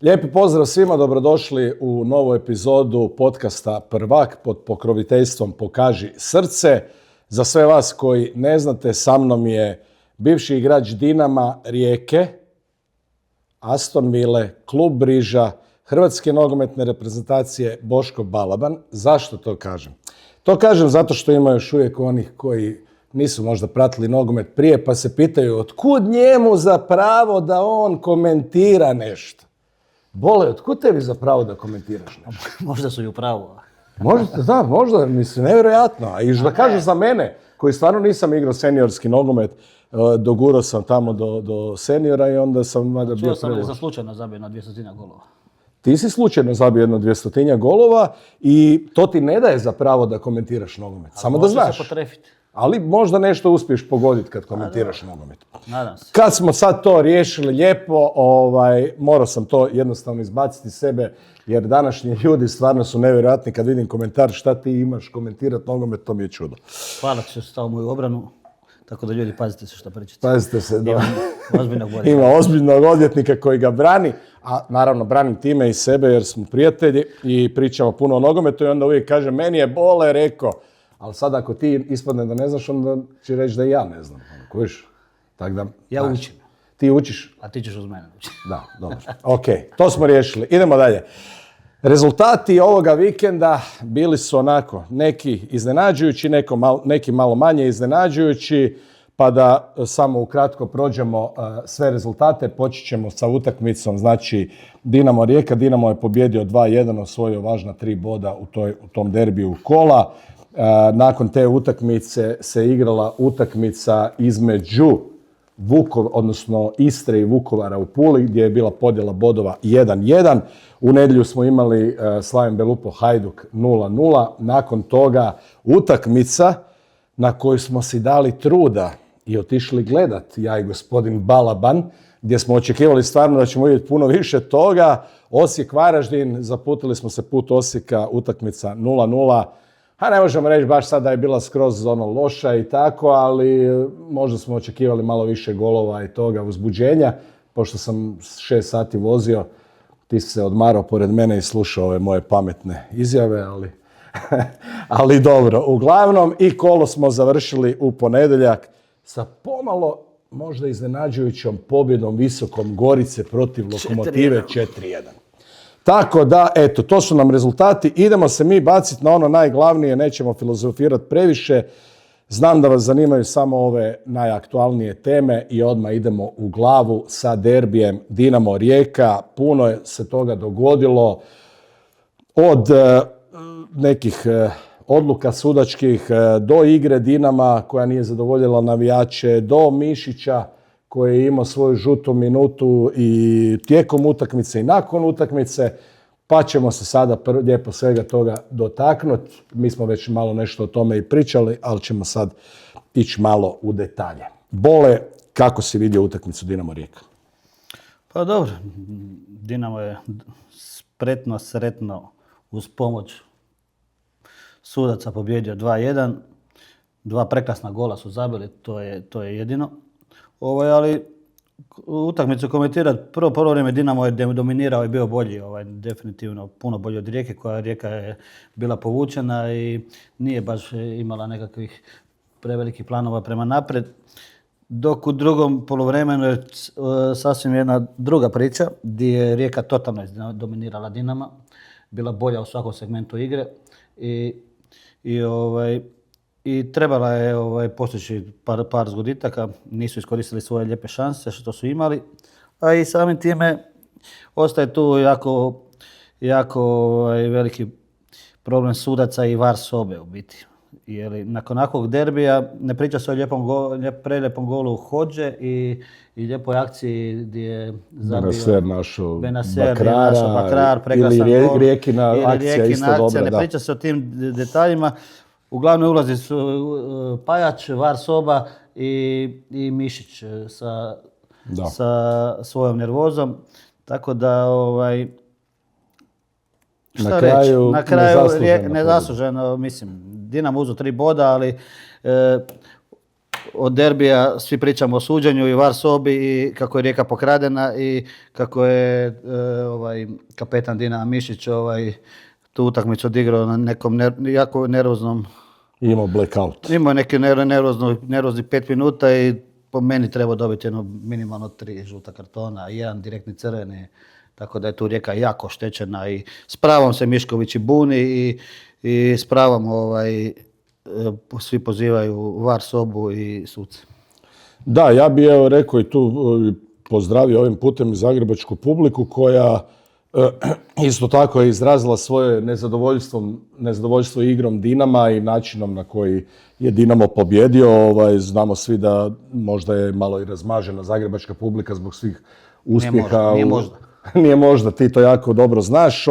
Lijepi pozdrav svima, dobrodošli u novu epizodu podcasta Prvak pod pokroviteljstvom Pokaži srce. Za sve vas koji ne znate, sa mnom je bivši igrač Dinama, Rijeke, Aston Ville, Klub Briža, Hrvatske nogometne reprezentacije Boško Balaban. Zašto to kažem? To kažem zato što ima još uvijek onih koji nisu možda pratili nogomet prije pa se pitaju otkud njemu za pravo da on komentira nešto. Bole, otkud tebi za pravo da komentiraš nešto? Možda su i u pravu. Možda, mislim, nevjerojatno. A i da kažu za mene, koji stvarno nisam igrao seniorski nogomet, dogurao sam tamo do seniora i onda sam bio preložen. Čuo sam da sam slučajno zabio na 200 golova. Ti si slučajno zabio jedno 200 golova i to ti ne daje za pravo da komentiraš nogomet. Samo da znaš. Se potrefiti. Ali možda nešto uspiješ pogoditi kad komentiraš nogomet. Nadam se. Kad smo sad to riješili lijepo, morao sam to jednostavno izbaciti iz sebe, jer današnji ljudi stvarno su nevjerojatni. Kad vidim komentar šta ti imaš komentirati nogomet, to mi je čudo. Hvala što si stao u moju obranu, tako da ljudi pazite se što pričate. Pazite se, da. Ima ozbiljnog odvjetnika koji ga brani, a naravno branim time i sebe jer smo prijatelji i pričamo puno o nogometu i onda uvijek kaže meni je Bole rekao. Ali sad ako ti ispadne da ne znaš, onda će reći da i ja ne znam. Kojiš? Tak da, ja učim. Ti učiš? A ti ćeš uz mene učiti. Da, dobro. Ok, to smo riješili. Idemo dalje. Rezultati ovoga vikenda bili su onako, neki iznenađujući, neki malo manje iznenađujući, pa da samo ukratko prođemo sve rezultate. Počet ćemo sa utakmicom, znači Dinamo Rijeka. Dinamo je pobjedio 2-1, osvojio važna 3 boda u tom derbiju kola. Nakon te utakmice se igrala utakmica između odnosno Istre i Vukovara u Puli, gdje je bila podjela bodova 1-1. U nedjelju smo imali Slaven Belupo Hajduk 0-0. Nakon toga utakmica na koju smo si dali truda i otišli gledat, ja i gospodin Balaban, gdje smo očekivali stvarno da ćemo vidjeti puno više toga. Osijek Varaždin, zaputili smo se put Osijeka, utakmica 0-0. A ne možemo reći baš sad da je bila skroz loša i tako, ali možda smo očekivali malo više golova i toga uzbuđenja. Pošto sam 6 sati vozio, ti si se odmarao pored mene i slušao ove moje pametne izjave, ali dobro. Uglavnom i kolo smo završili u ponedjeljak sa pomalo možda iznenađujućom pobjedom Visokom Gorice protiv Lokomotive 4-1. Tako da, eto, to su nam rezultati. Idemo se mi baciti na ono najglavnije, nećemo filozofirati previše. Znam da vas zanimaju samo ove najaktualnije teme i odmah idemo u glavu sa derbijem Dinamo Rijeka. Puno se toga dogodilo od nekih odluka sudačkih do igre Dinama koja nije zadovoljila navijače, do Mišića koji je imao svoju žutu minutu i tijekom utakmice i nakon utakmice, pa ćemo se sada lijepo svega toga dotaknuti. Mi smo već malo nešto o tome i pričali, ali ćemo sad ići malo u detalje. Bole, kako si vidio utakmicu Dinamo Rijeka? Pa dobro, Dinamo je sretno uz pomoć sudaca pobjedio 2-1. 2 prekrasna gola su zabili, to je jedino. Ali utakmicu komentirati, prvo vrijeme Dinamo je dominirao i bio bolji, definitivno puno bolji od Rijeke, koja Rijeka je bila povučena i nije baš imala nekakvih prevelikih planova prema naprijed. Dok u drugom poluvremenu je sasvim jedna druga priča, gdje je Rijeka totalno dominirala Dinama, bila bolja u svakom segmentu igre i trebala je postići par zgoditaka, nisu iskoristili svoje lijepe šanse što su imali, a i samim time ostaje tu jako veliki problem sudaca i VAR sobe u biti. Jer nakon ovakvog derbija ne priča se o prelijepom golu Hodže i lijepoj akciji gdje je zabio Benacer našao Bakrar, prekrasan gol. Ili Rijekina akcija isto dobra. Ne priča se o tim detaljima. Uglavnom ulazi su Pajač, VAR soba i Mišić sa svojom nervozom. Tako da, na kraju nezasluženo, mislim, Dinamo uzeo 3 boda, ali od derbija svi pričamo o suđenju i VAR sobi i kako je Rijeka pokradena i kako je kapetan Dinama Mišić tu utakmicu odigrao na nekom jako nervoznom. Imao blackout. Imao je neki nervozni 5 minuta i po meni treba dobiti jedno minimalno 3 žuta kartona i 1 direktni crveni. Tako da je tu Rijeka jako oštećena i s pravom se Mišković i buni i s pravom svi pozivaju VAR sobu i suce. Da, ja bih rekao i tu pozdravio ovim putem i zagrebačku publiku koja isto tako je izrazila svoje nezadovoljstvo igrom Dinama i načinom na koji je Dinamo pobjedio. Znamo svi da možda je malo i razmažena zagrebačka publika zbog svih uspjeha. Nije možda, ti to jako dobro znaš,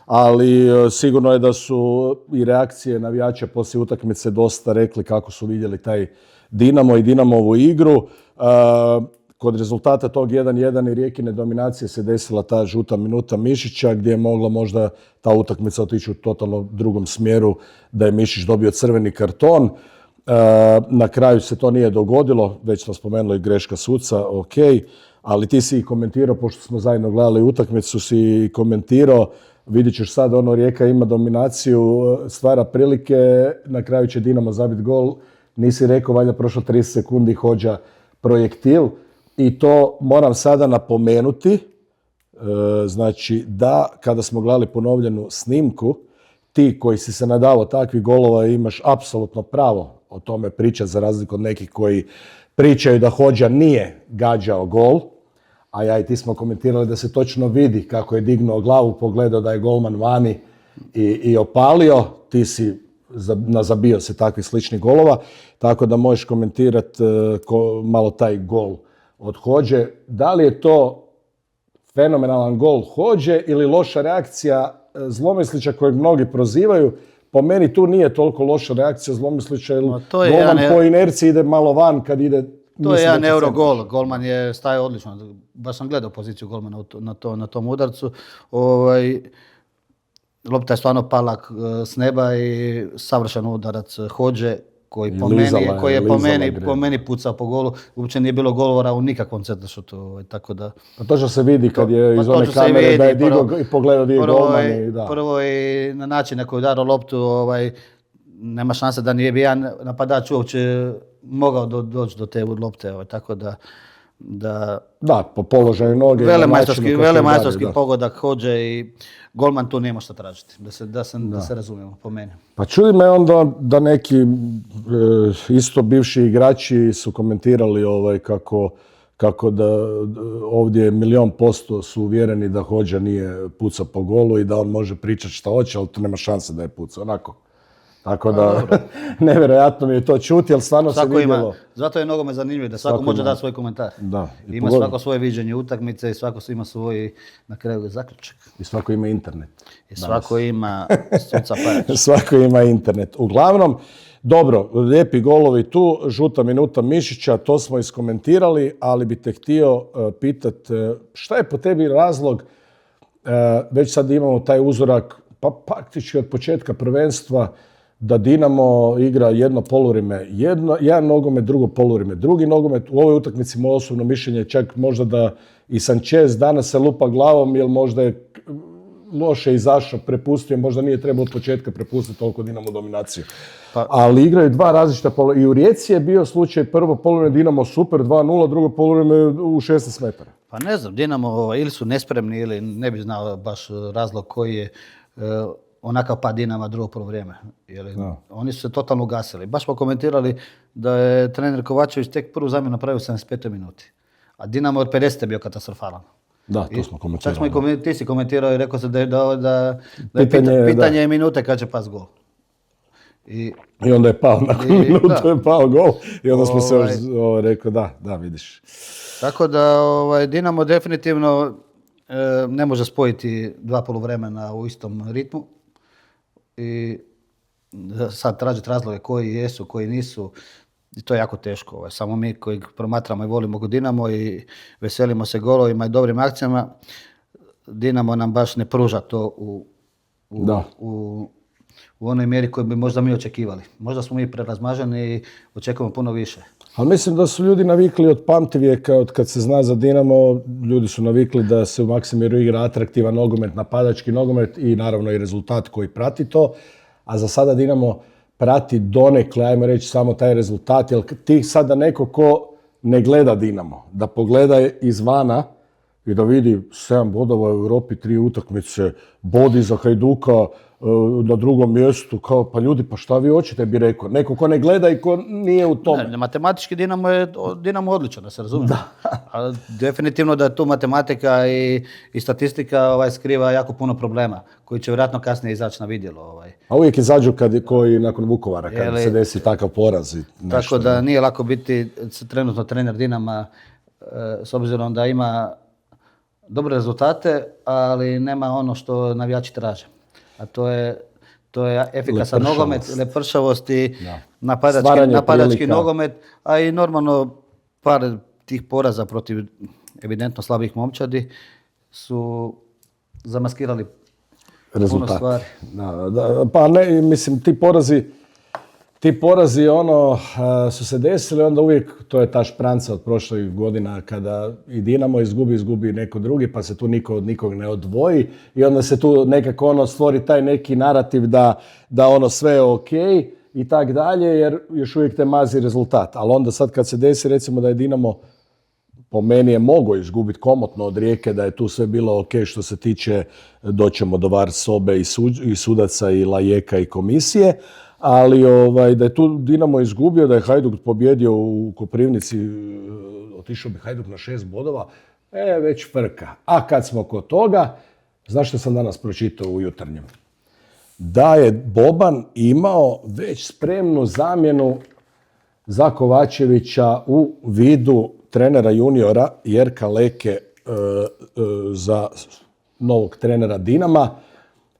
ali sigurno je da su i reakcije navijača poslije utakmice dosta rekli kako su vidjeli taj Dinamo i Dinamovu igru. Kod rezultata tog 1-1 i Rijekine dominacije se desila ta žuta minuta Mišića gdje je mogla možda ta utakmica otići u totalno drugom smjeru da je Mišić dobio crveni karton. Na kraju se to nije dogodilo, već smo spomenuli greška suca, ok, ali ti si i komentirao, pošto smo zajedno gledali utakmicu, si komentirao, vidit ćeš sad Rijeka ima dominaciju, stvara prilike, na kraju će Dinamo zabiti gol, nisi rekao, valjda prošlo 30 sekundi hođa projektil. I to moram sada napomenuti, znači da kada smo gledali ponovljenu snimku, ti koji si se nadavao takvih golova imaš apsolutno pravo o tome pričati za razliku od nekih koji pričaju da hođa nije gađao gol, a ja i ti smo komentirali da se točno vidi kako je dignuo glavu, pogledao da je golman vani i opalio, ti si nazabio se takvih sličnih golova, tako da možeš komentirati malo taj gol od Hođe. Da li je to fenomenalan gol Hođe ili loša reakcija Zlomislića kojeg mnogi prozivaju? Po meni tu nije toliko loša reakcija Zlomislića, jer golman po inerciji ide malo van kad ide... To je jedan Eurogol. Golman je stajao odlično. Baš sam gledao poziciju golmana na tom udarcu. Lopta je stvarno pala s neba i savršen udarac Hođe koji je po meni pucao po golu. Uopće nije bilo golovora u nikakvom centaršutu. Tako da... Pa to što se vidi kad je iz one kamere da je digao i pogledao gdje je golman. Prvo i na način na koji je udarao loptu, nema šanse da nije bi jedan napadač uopće mogao doći do te lopte. Tako da... Da, po položaju noge. Velemajstorski pogodak Hođe i golman tu nema šta tražiti, da se razumijemo po meni. Pa čudi me onda da neki isto bivši igrači su komentirali kako da ovdje 1,000,000% su uvjereni da Hođa nije pucao po golu i da on može pričati šta hoće, ali to nema šanse da je pucao. Onako. Tako da, nevjerojatno mi je to čuti, ali stvarno se vidjelo. Zato je nogomet zanimljiv, da svako može dati svoj komentar. Da, ima svako svoje viđenje utakmice i svako ima svoj, na kraju, zaključak. I svako ima internet. I svako ima suca Pajač. Svako ima internet. Uglavnom, dobro, lijepi golovi tu, žuta minuta Mišića, to smo iskomentirali, ali bi te htio pitati šta je po tebi razlog, već sad imamo taj uzorak, pa praktički od početka prvenstva, da Dinamo igra jedno poluvrijeme, jedan nogomet, drugo poluvrijeme, drugi nogomet. U ovoj utakmici moje osobno mišljenje čak možda da i Sanchez danas se lupa glavom, jer možda je loše izašao, prepustio, možda nije trebao od početka prepustiti toliko Dinamo dominaciju. Ali igraju dva različita poluvrijeme. I u Rijeci je bio slučaj prvo poluvrijeme Dinamo super 2-0, drugo poluvrijeme u 16 metara. Pa ne znam, Dinamo ili su nespremni ili ne bi znao baš razlog koji je onakav pad Dinama drugo poluvrijeme. Oni su se totalno ugasili. Baš smo komentirali da je trener Kovačević tek prvu zamjenu napravio u 75. minuti. A Dinamo od 50. bio katastrofalan. Da, to smo komentirali. Čak ti si komentirao i rekao se da pitanje je minute kad će pas gol. I onda je pao, nakon minutu je pao gol i onda smo se rekao da, vidiš. Tako da Dinamo definitivno ne može spojiti dva poluvremena u istom ritmu i sad tražiti razloge koji jesu, koji nisu, i to je jako teško. Samo mi koji promatramo i volimo Dinamo i veselimo se golovima i dobrim akcijama, Dinamo nam baš ne pruža to u u onoj mjeri koju bi možda mi očekivali. Možda smo mi prerazmaženi i očekujemo puno više. Ali mislim da su ljudi navikli od pamtivijeka, od kad se zna za Dinamo, ljudi su navikli da se u Maksimiru igra atraktivan nogomet, napadački nogomet i naravno i rezultat koji prati to. A za sada Dinamo prati donekle, ajmo reći, samo taj rezultat. Jer ti sada neko ko ne gleda Dinamo, da pogleda izvana i da vidi 7 bodova u Europi, 3 utakmice, bodi za Hajduka na drugom mjestu, kao pa ljudi, pa šta vi hoćete, bi rekao. Neko ko ne gleda i ko nije u tome. Ne, matematički Dinamo odličan, da se razumije. Ali definitivno da tu matematika i statistika skriva jako puno problema, koji će vjerojatno kasnije izaći na vidjelo. A uvijek izađu koji nakon Vukovara, kad se desi takav poraz. Tako da nije lako biti trenutno trener Dinama, s obzirom da ima dobre rezultate, ali nema ono što navijači traže. A to je efikasan nogomet, lepršavost i napadački nogomet, a i normalno par tih poraza protiv evidentno slabih momčadi su zamaskirali puno stvari. Pa ne, mislim, ti porazi su se desili, onda uvijek, to je ta špranca od prošlih godina kada i Dinamo izgubi neko drugi, pa se tu niko od nikog ne odvoji i onda se tu nekako stvori taj neki narativ da sve je ok i tak dalje, jer još uvijek te mazi rezultat. Ali onda sad kad se desi, recimo da je Dinamo, po meni je mogao izgubiti komotno od Rijeke, da je tu sve bilo ok što se tiče, doćemo do VAR sobe i sudaca i Lajeka i komisije, ali da je tu Dinamo izgubio, da je Hajduk pobjedio u Koprivnici, otišao bi Hajduk na 6 bodova, već frka. A kad smo kod toga, znaš što sam danas pročitao u Jutarnjem? Da je Boban imao već spremnu zamjenu za Kovačevića u vidu trenera juniora Jerka Leke za novog trenera Dinama.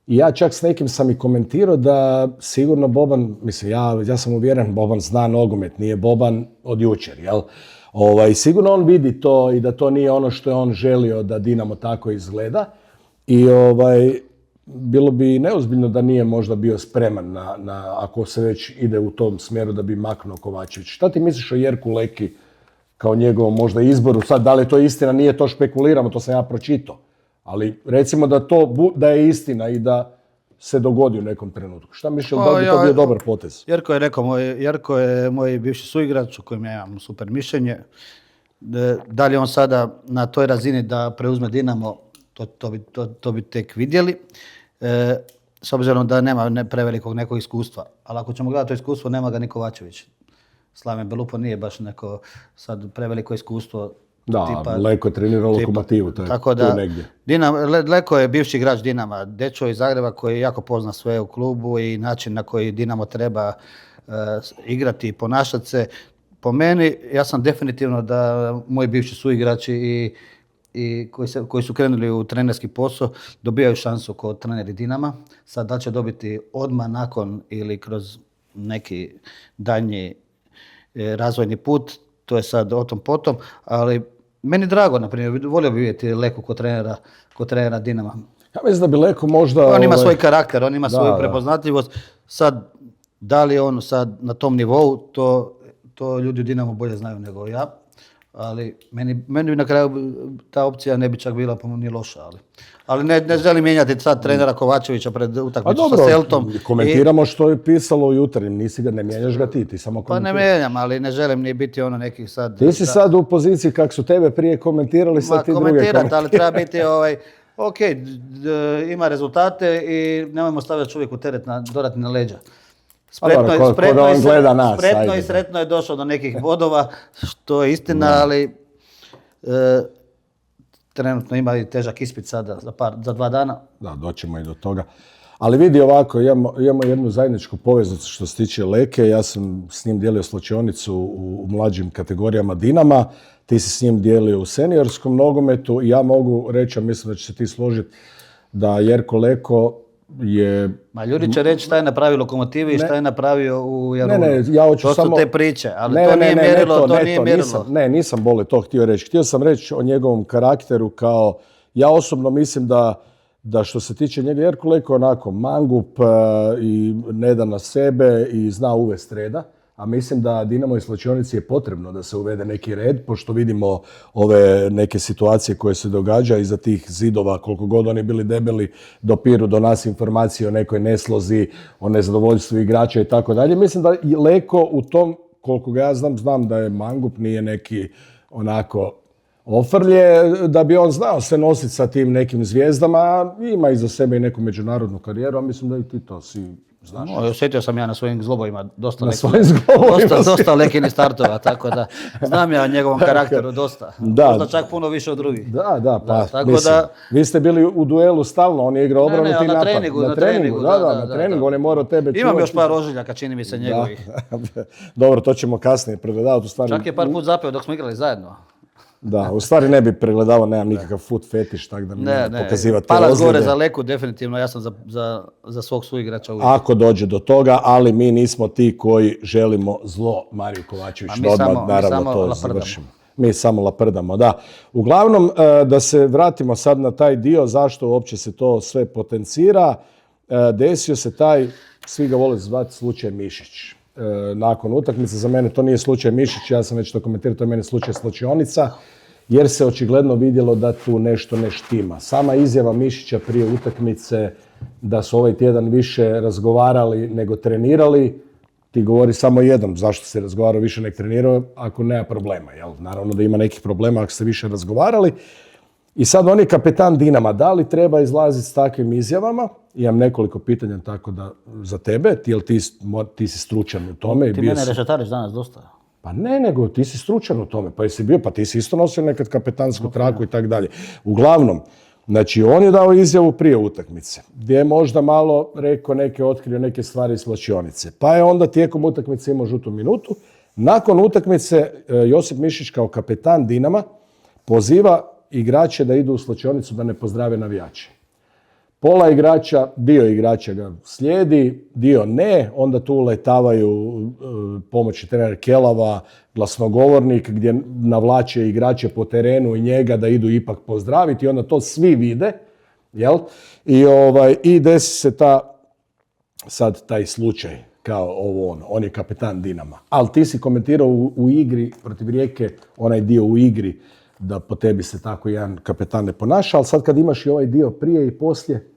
I ja čak s nekim sam i komentirao da sigurno Boban, mislim, ja sam uvjeren, Boban zna nogomet, nije Boban od jučer, jel? Sigurno on vidi to i da to nije ono što je on želio da Dinamo tako izgleda. I bilo bi neozbiljno da nije možda bio spreman ako se već ide u tom smjeru da bi maknuo Kovačević. Šta ti misliš o Jerku Leki kao njegovom možda izboru? Sad, da li je to istina, nije to špekuliramo, to sam ja pročitao. Ali recimo da je istina i da se dogodi u nekom trenutku. Šta misliš, da bi to bio dobar potez? Jerko je rekao, Jerko je moj bivši suigrač u kojem ja imam super mišljenje. Da li on sada na toj razini da preuzme Dinamo, to bi tek vidjeli. S obzirom da nema prevelikog nekog iskustva. Ali ako ćemo gledati to iskustvo, nema ga ni Kovačević. Slaven Belupo nije baš neko sad preveliko iskustvo. Da, Leko je trenirao Lokomotivu, to je tu negdje. Leko je bivši igrač Dinama, dečko iz Zagreba koji jako pozna sve u klubu i način na koji Dinamo treba igrati i ponašati se. Po meni, ja sam definitivno da moji bivši suigrači i koji su krenuli u trenerski posao dobijaju šansu kod treneri Dinama. Sad da će dobiti odmah nakon ili kroz neki daljnji razvojni put, to je sad o tom potom, ali meni drago, na primjer, volio bi vidjeti Leku kod trenera Dinama. Ja mislim da bi Leko možda... On ima svoj karakter, on ima svoju prepoznatljivost. Sad, da li je on sad na tom nivou, to ljudi u Dinamo bolje znaju nego ja. Ali meni na kraju ta opcija ne bi čak bila ni loša. Ali ne želim mijenjati sad trenera Kovačevića pred utakmicu sa Celtom. Komentiramo što je pisalo u Jutarnjem, ne mijenjaš ga ti samo komentiraš. Pa ne mijenjam, ali ne želim ni biti ono nekih sad... Ti si sad u poziciji kako su tebe prije komentirali, sad ti druge komentirati. Ali treba biti ok, ima rezultate i nemojmo stavljati čovjeku teret dodatni na leđa. Spretno i sretno je došao do nekih bodova, što je istina, ali trenutno ima i težak ispit sada za 2 dana. Da, doćemo i do toga. Ali vidi ovako, imamo jednu zajedničku poveznicu što se tiče Leke. Ja sam s njim dijelio slačionicu u mlađim kategorijama Dinama. Ti si s njim dijelio u seniorskom nogometu. I ja mogu reći, a mislim da će se ti složiti, da Jerko Leko je... Ma ljudi će reći šta je napravio Lokomotivi i šta je napravio u Jarunu. Ja hoću to samo... su te priče, ali to nije mjerilo. Nisam bole to htio reći. Htio sam reći o njegovom karakteru kao... Ja osobno mislim da da što se tiče njega, Jerko Leko je onako mangup i ne da na sebe i zna uvest reda, a mislim da Dinamo i Slačionici je potrebno da se uvede neki red, pošto vidimo ove neke situacije koje se događaju iza tih zidova, koliko god oni bili debeli, dopiru do nas informacije o nekoj neslozi, o nezadovoljstvu igrača i tako dalje. Mislim da i Leko u tom, koliko ga ja znam da je mangup, nije neki onako ofrlje, da bi on znao se nositi sa tim nekim zvijezdama, ima iza sebe i neku međunarodnu karijeru, a mislim da i ti to si znaš. No, osjetio sam ja na svojim zglobovima dosta Lekinih startova, tako da znam ja o njegovom karakteru dosta. Možda čak puno više od drugih. Da, pa tako mislim, vi ste bili u duelu stalno, on je igrao obranu, ti napad. Na treningu, on je morao tebe čuvati. Imam još par ožiljaka, čini mi se, njegovih. Dobro, to ćemo kasnije pregledavati. Čak je par put zapeo dok smo igrali zajedno. Da, u stvari ne bi pregledavao, nemam nikakav foot fetiš, tako da mi ne pokazivati te palac gore za Leku, definitivno, ja sam za svog suigrača uvijek. Ako dođe do toga, ali mi nismo ti koji želimo zlo Mariju Kovačević, da odmah naravno to završimo. Mi samo laprdamo, da. Uglavnom, da se vratimo sad na taj dio, zašto uopće se to sve potencira, desio se taj, svi ga vole zvati slučaj Mišić. Nakon utakmice, za mene to nije slučaj Mišić, ja sam već to komentirao, to je meni slučaj Slačionica, jer se očigledno vidjelo da tu nešto ne štima. Sama izjava Mišića prije utakmice da su ovaj tjedan više razgovarali nego trenirali, ti govori samo jednom zašto se razgovarao više nego trenirao, ako nema problema. Jel? Naravno da ima nekih problema ako ste više razgovarali. I sad on je kapetan Dinama, da li treba izlaziti s takvim izjavama? Imam nekoliko pitanja tako da za tebe, jel ti si stručan u tome. Ti mene rešetariš danas dosta. Pa ne, nego ti si stručan u tome, pa jesi bio, pa ti si isto nosio nekad kapetansku traku i tako dalje. Uglavnom, znači on je dao izjavu prije utakmice, gdje je možda malo rekao otkrio neke stvari iz Slačionice. Pa je onda tijekom utakmice imao žutu minutu. Nakon utakmice Josip Mišić kao kapetan Dinama poziva igrače da idu u Slačionicu da ne pozdrave navijače. Pola igrača, dio igrača ga slijedi, dio ne, onda tu uletavaju pomoćni trener Kelava, glasnogovornik, gdje navlače igrače po terenu i njega da idu ipak pozdraviti, onda to svi vide, jel? I desi se sad taj slučaj kao on je kapetan Dinama. Ali ti si komentirao u igri protiv Rijeke, onaj dio u igri, da po tebi se tako jedan kapetan ne ponaša, ali sad kad imaš i ovaj dio prije i poslije,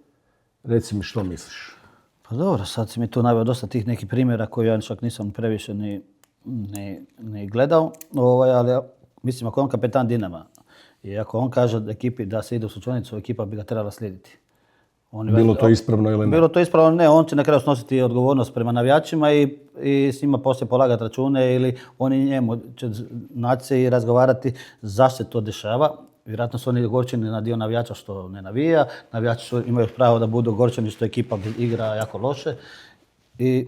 reci mi što misliš? Pa dobro, sad si mi tu naveo dosta tih nekih primjera koje ja čak nisam previše ni gledao, ali mislim ako je on kapetan Dinama i ako on kaže ekipi da se ide u Slačionicu, ekipa bi ga trebala slijediti. Bilo to ispravno ili ne? Bilo to ispravno, ne. On će na kraju snositi odgovornost prema navijačima i s njima poslije polagati račune ili oni njemu će naći se i razgovarati zašto se to dešava. Vjerojatno su oni ogorčeni na dio navijača što ne navija. Navijači imaju pravo da budu ogorčeni što ekipa igra jako loše. I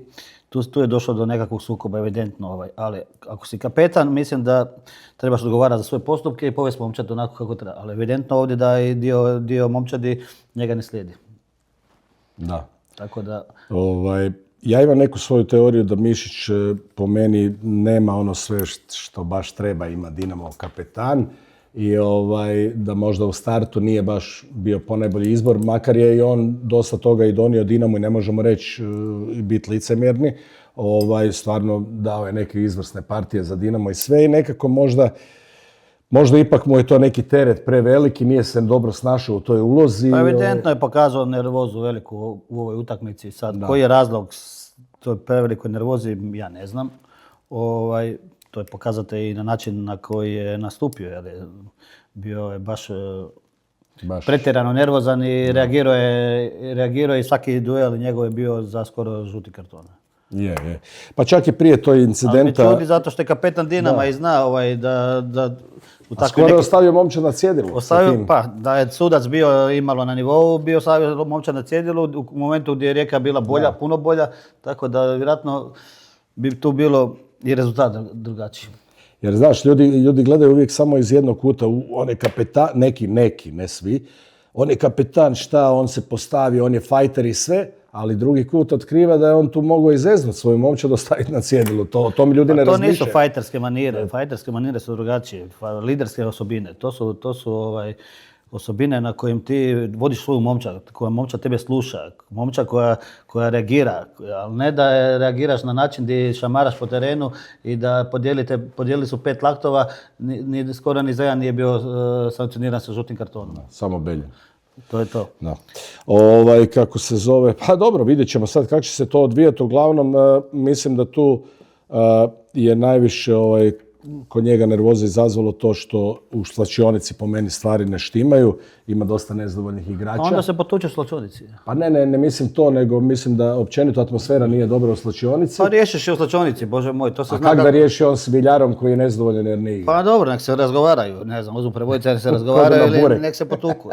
tu je došlo do nekakvog sukoba, evidentno. Ali ako si kapetan, mislim da trebaš odgovarati za svoje postupke i povesti momčad onako kako treba. Ali evidentno ovdje da i dio momčadi njega ne slijedi. Da. Tako da... Ja imam neku svoju teoriju da Mišić po meni nema ono sve što baš treba ima Dinamo kapetan i da možda u startu nije baš bio ponajbolji izbor, makar je i on dosta toga i donio Dinamo i ne možemo reći biti licemjerni. Stvarno dao je neke izvrsne partije za Dinamo i sve i nekako možda ipak mu je to neki teret preveliki, nije se dobro snašao u toj ulozi. Pa evidentno je pokazao nervozu veliku u ovoj utakmici. Sad, koji je razlog toj prevelikoj nervozi, ja ne znam. To je pokazate i na način na koji je nastupio. Jer bio je baš pretjerano nervozan i reagirao je i svaki duel njegov je bio za skoro žuti karton. Je. Pa čak i prije toj incidenta... Ali mi čudi zato što je kapetan Dinama i zna da a skoro je ostavio momčad na cjedilu. Pa, da je sudac bio imalo na nivou, bio ostavio momčad na cjedilu u momentu gdje je Rijeka bila bolja, puno bolja, tako da vjerojatno bi tu bilo i rezultat drugačiji. Jer znaš, ljudi gledaju uvijek samo iz jednog kuta, on je kapetan, neki, ne svi, on je kapetan, on se postavi, on je fajter i sve, ali drugi kut otkriva da je on tu mogao izeznuti svoju momčad ostaviti na cjedilu. To mi ljudi ne razmišljaju. To nisu fajterske manire. Fajterske manire su drugačije. Liderske osobine. To su osobine na kojim ti vodiš svoju momčad, koja momčad tebe sluša, momčad koja reagira, ali ne da reagiraš na način gdje šamaraš po terenu i da podijelili su 5 laktova, skoro ni za jedan nije bio sankcioniran sa žutim kartonom. Samo Belje. To je to. Da. Kako se zove, pa dobro, vidjet ćemo sad kako će se to odvijati. Uglavnom, mislim da tu je najviše kod njega nervoze izazvalo to što u slačionici po meni stvari ne štimaju. Ima dosta nezadovoljnih igrača. A onda se potuče u slačionici. Pa ne mislim to, nego mislim da općenito atmosfera nije dobra u slačionici. Pa riješiš je u slačionici, bože moj. To se A kako da riješi on s Viljarom koji je nezadovoljan jer ne igra? Pa dobro, nek se razgovaraju. Ne znam, uzmu prebojice, nek se razgovaraju ili nek se potuku.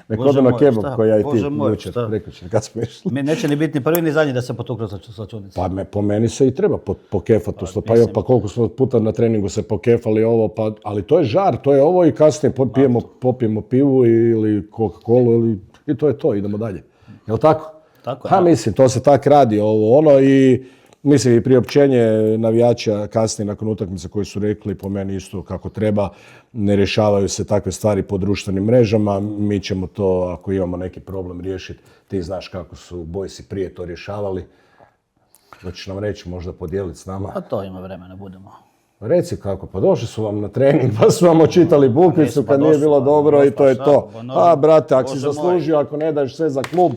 Nek odu na kebab koji ja i ti jučer, prekjučer, kad smo išli. Mi neće ni biti ni prvi ni zadnji da se potuknu u slačionici. Pa po meni se i treba pokefati. Pa koliko smo puta na treningu se pokefali ovo, ali to je žar, to je ovo i kasnije popijemo pivu ili Coca-Colu i to je to, idemo dalje. Jel' tako? Tako je. Ha, mislim, to se tak radi i mislim i priopćenje navijača kasnije nakon utakmice koji su rekli po meni isto kako treba, ne rješavaju se takve stvari po društvenim mrežama, mi ćemo to ako imamo neki problem riješiti, ti znaš kako su Boysi prije to rješavali, hoćeš nam reći, možda podijeliti s nama. A to ima vremena, budemo. Reci kako, pa došli su vam na trening, pa su vam očitali bukvicu kad nije bilo dobro i to je to. A brate, ako si zaslužio, ako ne daješ sve za klub,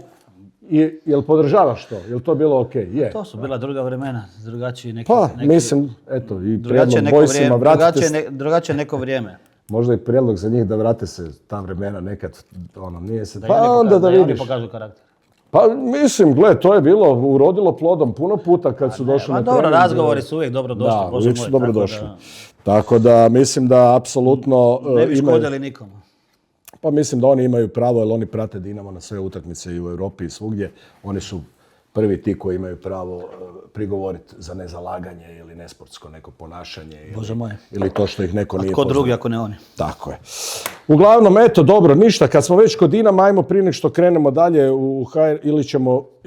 jel podržavaš to? Jel to bilo okej? Je. To su bila druga vremena, drugačiji neki... Pa, mislim, eto, i prijedlog Boysima, vratite se... Drugačije neko vrijeme. Možda i prijedlog za njih da vrate se ta vremena nekad, nije se... Pa onda da vidiš. Da oni pokažu karakter. Pa mislim, gle, to je bilo, urodilo plodom puno puta kad su došli na trening. Dobro, razgovori su uvijek dobro došli. Da, uvijek su dobro došli. Tako da mislim da apsolutno... Ne bi škodili nikomu. Pa mislim da oni imaju pravo, jer oni prate Dinamo na sve utakmice i u Europi i svugdje. Oni su prvi ti koji imaju pravo prigovoriti za nezalaganje ili nesportsko neko ponašanje ili to što ih neko nije poznao. A tko drugi ako ne oni? Tako je. Uglavnom, eto, dobro, ništa. Kad smo već kod Dinama, ajmo prije nego što krenemo dalje ili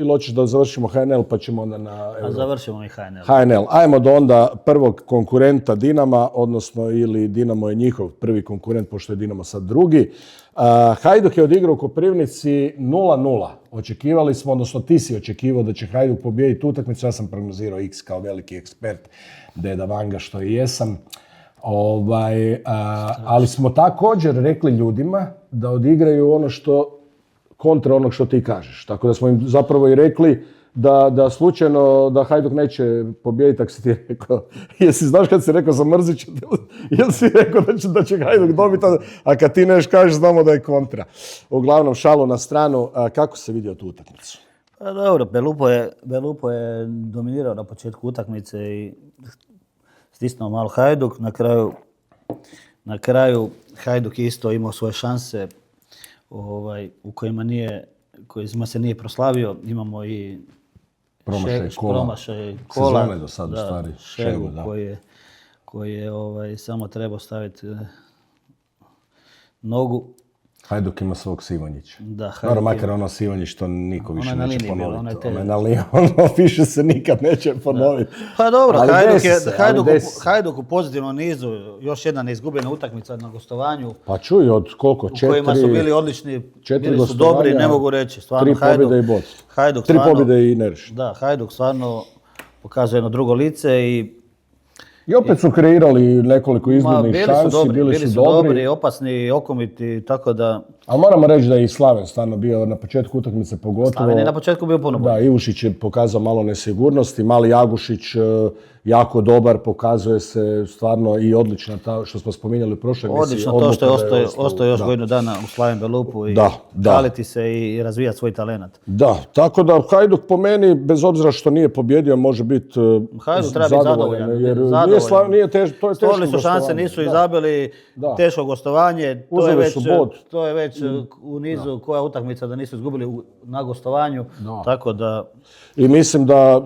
hoćeš da završimo HNL pa ćemo onda na Euro. A završimo i HNL. HNL. Ajmo do onda prvog konkurenta Dinama, odnosno ili Dinamo je njihov prvi konkurent, pošto je Dinamo sad drugi. Hajduk je odigrao u Koprivnici 0-0. Očekivali smo, odnosno ti si očekivao da će Hajduk pobijediti utakmicu. Ja sam prognozirao X kao veliki ekspert, Deda Vanga što i jesam. Ali smo također rekli ljudima da odigraju ono što kontra onog što ti kažeš. Tako da smo im zapravo i rekli da slučajno da Hajduk neće pobijediti, ako si ti rekao. Jesi znaš kad si rekao za Mrzića, jel si rekao da će Hajduk dobiti, a kad ti neš kažeš znamo da je kontra. Uglavnom, šalu na stranu, kako se vidio tu utakmicu? Pa dobro, Belupo je dominirao na početku utakmice i stisnuo malo Hajduk. Na kraju Hajduk je isto imao svoje šanse u kojima se nije proslavio. Imamo i promašaj kola. Sezone do sad u stvari. Šegu koji je samo trebao staviti nogu. Hajduk ima svog Sivanjića. Da, Naravno, makar ono Sivanjić to niko više neće ponoviti. Ono je na liniji, ono više se nikad neće ponoviti. Pa dobro, Hajduk u pozitivnom nizu, još jedna neizgubljena utakmica na gostovanju. Pa čuj, od koliko? U kojima su bili odlični, bili su dobri, ne mogu reći. Stvarno, 3 pobjede i bod. 3 pobjede i nerešeno. Da, Hajduk stvarno pokazuje jedno drugo lice i opet su kreirali nekoliko izglednih šansi, bili su dobri, opasni, okomiti, tako da... Ali moramo reći da je i Slaven stvarno bio na početku utakmice pogotovo. Slaven je na početku bio puno bolji. Da, Ivušić je pokazao malo nesigurnosti, Mali Jagušić jako dobar, pokazuje se stvarno i odlična ta, što smo spominjali u prošloj emisiji. Odlično to što je ostao još godinu dana u Slaven Belupu i kaliti se i razvijati svoj talent. Da, tako da Hajduk po meni, bez obzira što nije pobjedio, može biti zadovoljan. Jer nije to je teško gostovanje. Stvorili su šanse, nisu izabili teško gostovanje. To je već u nizu koja utakmica da nisu izgubili na gostovanju. Tako da... I mislim da,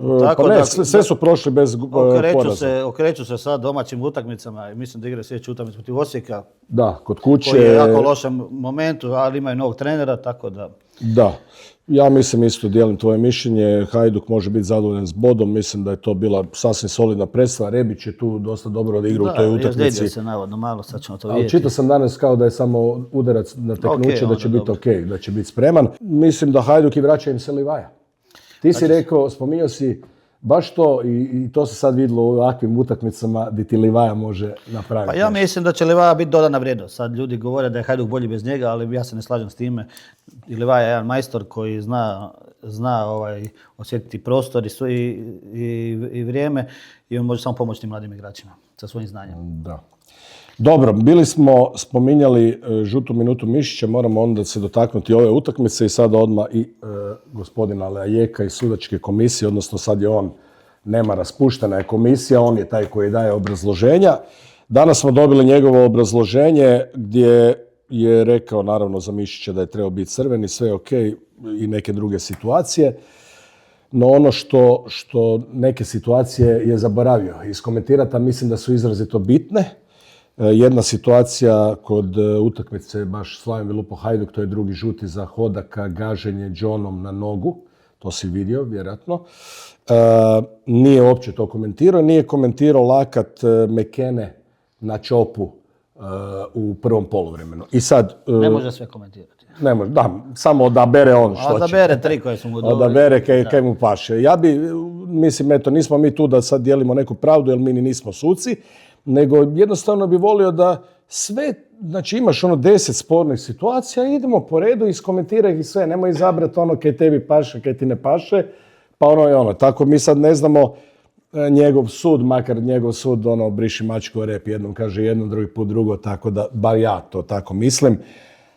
sve su prošli bez poraza. Okreću se sad domaćim utakmicama i mislim da igraju sljedeću utakmicu protiv Osijeka. Da, kod kuće. Koji je jako lošem momentu, ali imaju novog trenera, tako da... Da. Ja mislim isto, dijelim tvoje mišljenje, Hajduk može biti zadovoljan s bodom, mislim da je to bila sasvim solidna predstava, Rebić je tu dosta dobro odigrao u toj utakmici. Da, ozlijedio se navodno malo, sad ćemo to Ali vidjeti. čitao sam danas kao da je samo udarac na teknuće, da će biti ok, da će biti spreman. Mislim da Hajduk i vraća im se Livaja. Ti si rekao, spominjao si baš to i to se sad vidjelo u ovakvim utakmicama gdje ti Livaja može napraviti. Pa ja mislim da će Livaja biti dodana vrijednost. Sad ljudi govore da je Hajduk bolji bez njega, ali ja se ne slažem s time. I Livaja je jedan majstor koji zna osjetiti prostor i vrijeme i on može samo pomoći tim mladim igračima sa svojim znanjem. Da. Dobro, bili smo spominjali žutu minutu Mišića, moramo onda se dotaknuti ove utakmice i sada odmah i gospodina Lajeka iz sudačke komisije, odnosno sad je on, nema raspuštena je komisija, on je taj koji daje obrazloženja. Danas smo dobili njegovo obrazloženje gdje je rekao naravno za Mišića da je trebao biti crveni, sve ok i neke druge situacije. No ono što neke situacije je zaboravio iskomentirati, a mislim da su izrazito bitne. Jedna situacija kod utakmice baš Slaven Vilupo Hajduk, to je drugi žuti za Hodaka, gaženje Johnom na nogu, to si vidio vjerojatno. Nije uopće to komentirao, nije komentirao lakat Mekene na Čopu u prvom poluvremenu. I sad, ne može sve komentirati. Ne može, da, samo odabere on što će. Odabere tri koje su mu dobili. Odabere kaj mu paše. Ja bi, mislim, eto, nismo mi tu da sad dijelimo neku pravdu, jer mi ni nismo suci, nego jednostavno bi volio da sve, znači imaš 10 spornih situacija, idemo po redu, iskomentiraj ih sve, nemoj izabrati ono kaj tebi paše, kaj ti ne paše, pa ono i ono. Tako mi sad ne znamo njegov sud, makar njegov sud, briši mačku o rep, jednom kaže jedno, drugi put drugo, tako da, bar ja to tako mislim.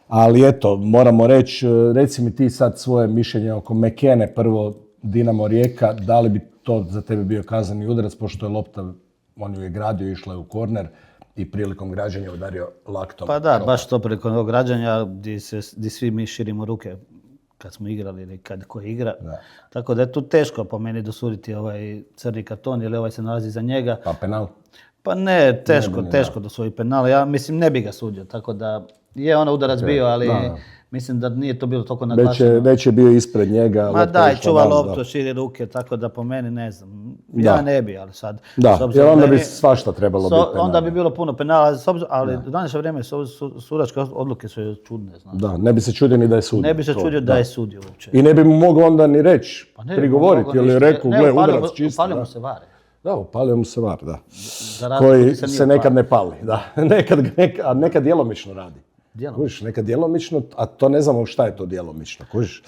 Ali eto, moramo reći, reci mi ti sad svoje mišljenje oko Mekene, prvo Dinamo Rijeka, da li bi to za tebe bio kazneni udarac, pošto je lopta, on ju je gradio, išla je u korner i prilikom građanja udario laktom. Pa da, baš to prilikom ovog građanja gdje svi mi širimo ruke kad smo igrali ili kad ko igra. Da. Tako da je tu teško po meni dosuditi ovaj crni karton ili ovaj se nalazi za njega. Pa penal? Pa ne, teško dosuditi penal. Ja mislim ne bi ga sudio, tako da je udarac bio, ali mislim da nije to bilo toliko naglašeno. Već je bio ispred njega. Ma da, čuva loptu, širi ruke, tako da po meni ne znam. Ja ne bi, ali sad. Da, jer onda bi svašta trebalo biti penal. Onda bi bilo puno penala, ali u današnje vrijeme sudačke odluke su čudne. Znači. Da, ne bi se čudio ni da je sudio. Ne bi se čudio da je sudio uopće. I ne bi mu mogao onda ni reći, prigovoriti, ili je rekao, gle, udarac čisto. Upalio mu se var. Da, upalio mu se var, da. Koji se nekad ne pali, da. Nekad djelomično radi. Kužiš, nekad djelomično, a to ne znamo šta je to djelomično. Kužiš.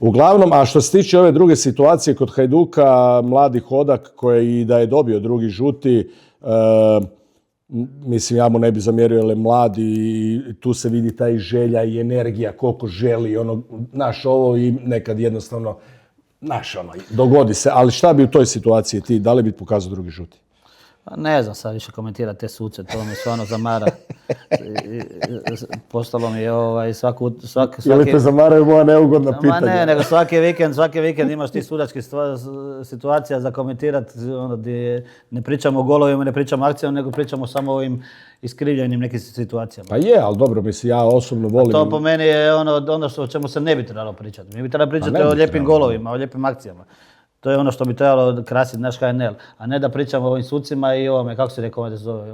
Uglavnom, a što se tiče ove druge situacije kod Hajduka, mladi Hodak koji i da je dobio drugi žuti, mislim ja mu ne bi zamjerio jer je mlad i tu se vidi ta i želja i energija koliko želi, naš ovo i nekad jednostavno, dogodi se. Ali šta bi u toj situaciji ti, da li bi pokazao drugi žuti? Ne znam sad više komentirati te suce, to mi stvarno zamara. Postalo mi je svaki... Ili te zamaraju moja neugodna pitanja? Ma ne, nego svaki vikend imaš ti sudačkih situacija za komentirati, gdje ne pričamo o golovima, ne pričamo o akcijama, nego pričamo samo o ovim iskrivljenim nekim situacijama. Pa je, ali dobro, mislim, ja osobno volim... A to po meni je ono o čemu se ne bi trebalo pričati. Mi bi trebalo pričati o lijepim golovima, o lijepim akcijama. To je ono što bi trebalo krasiti naš HNL, a ne da pričamo o ovim sucima i ovome, kako se rekao da se zove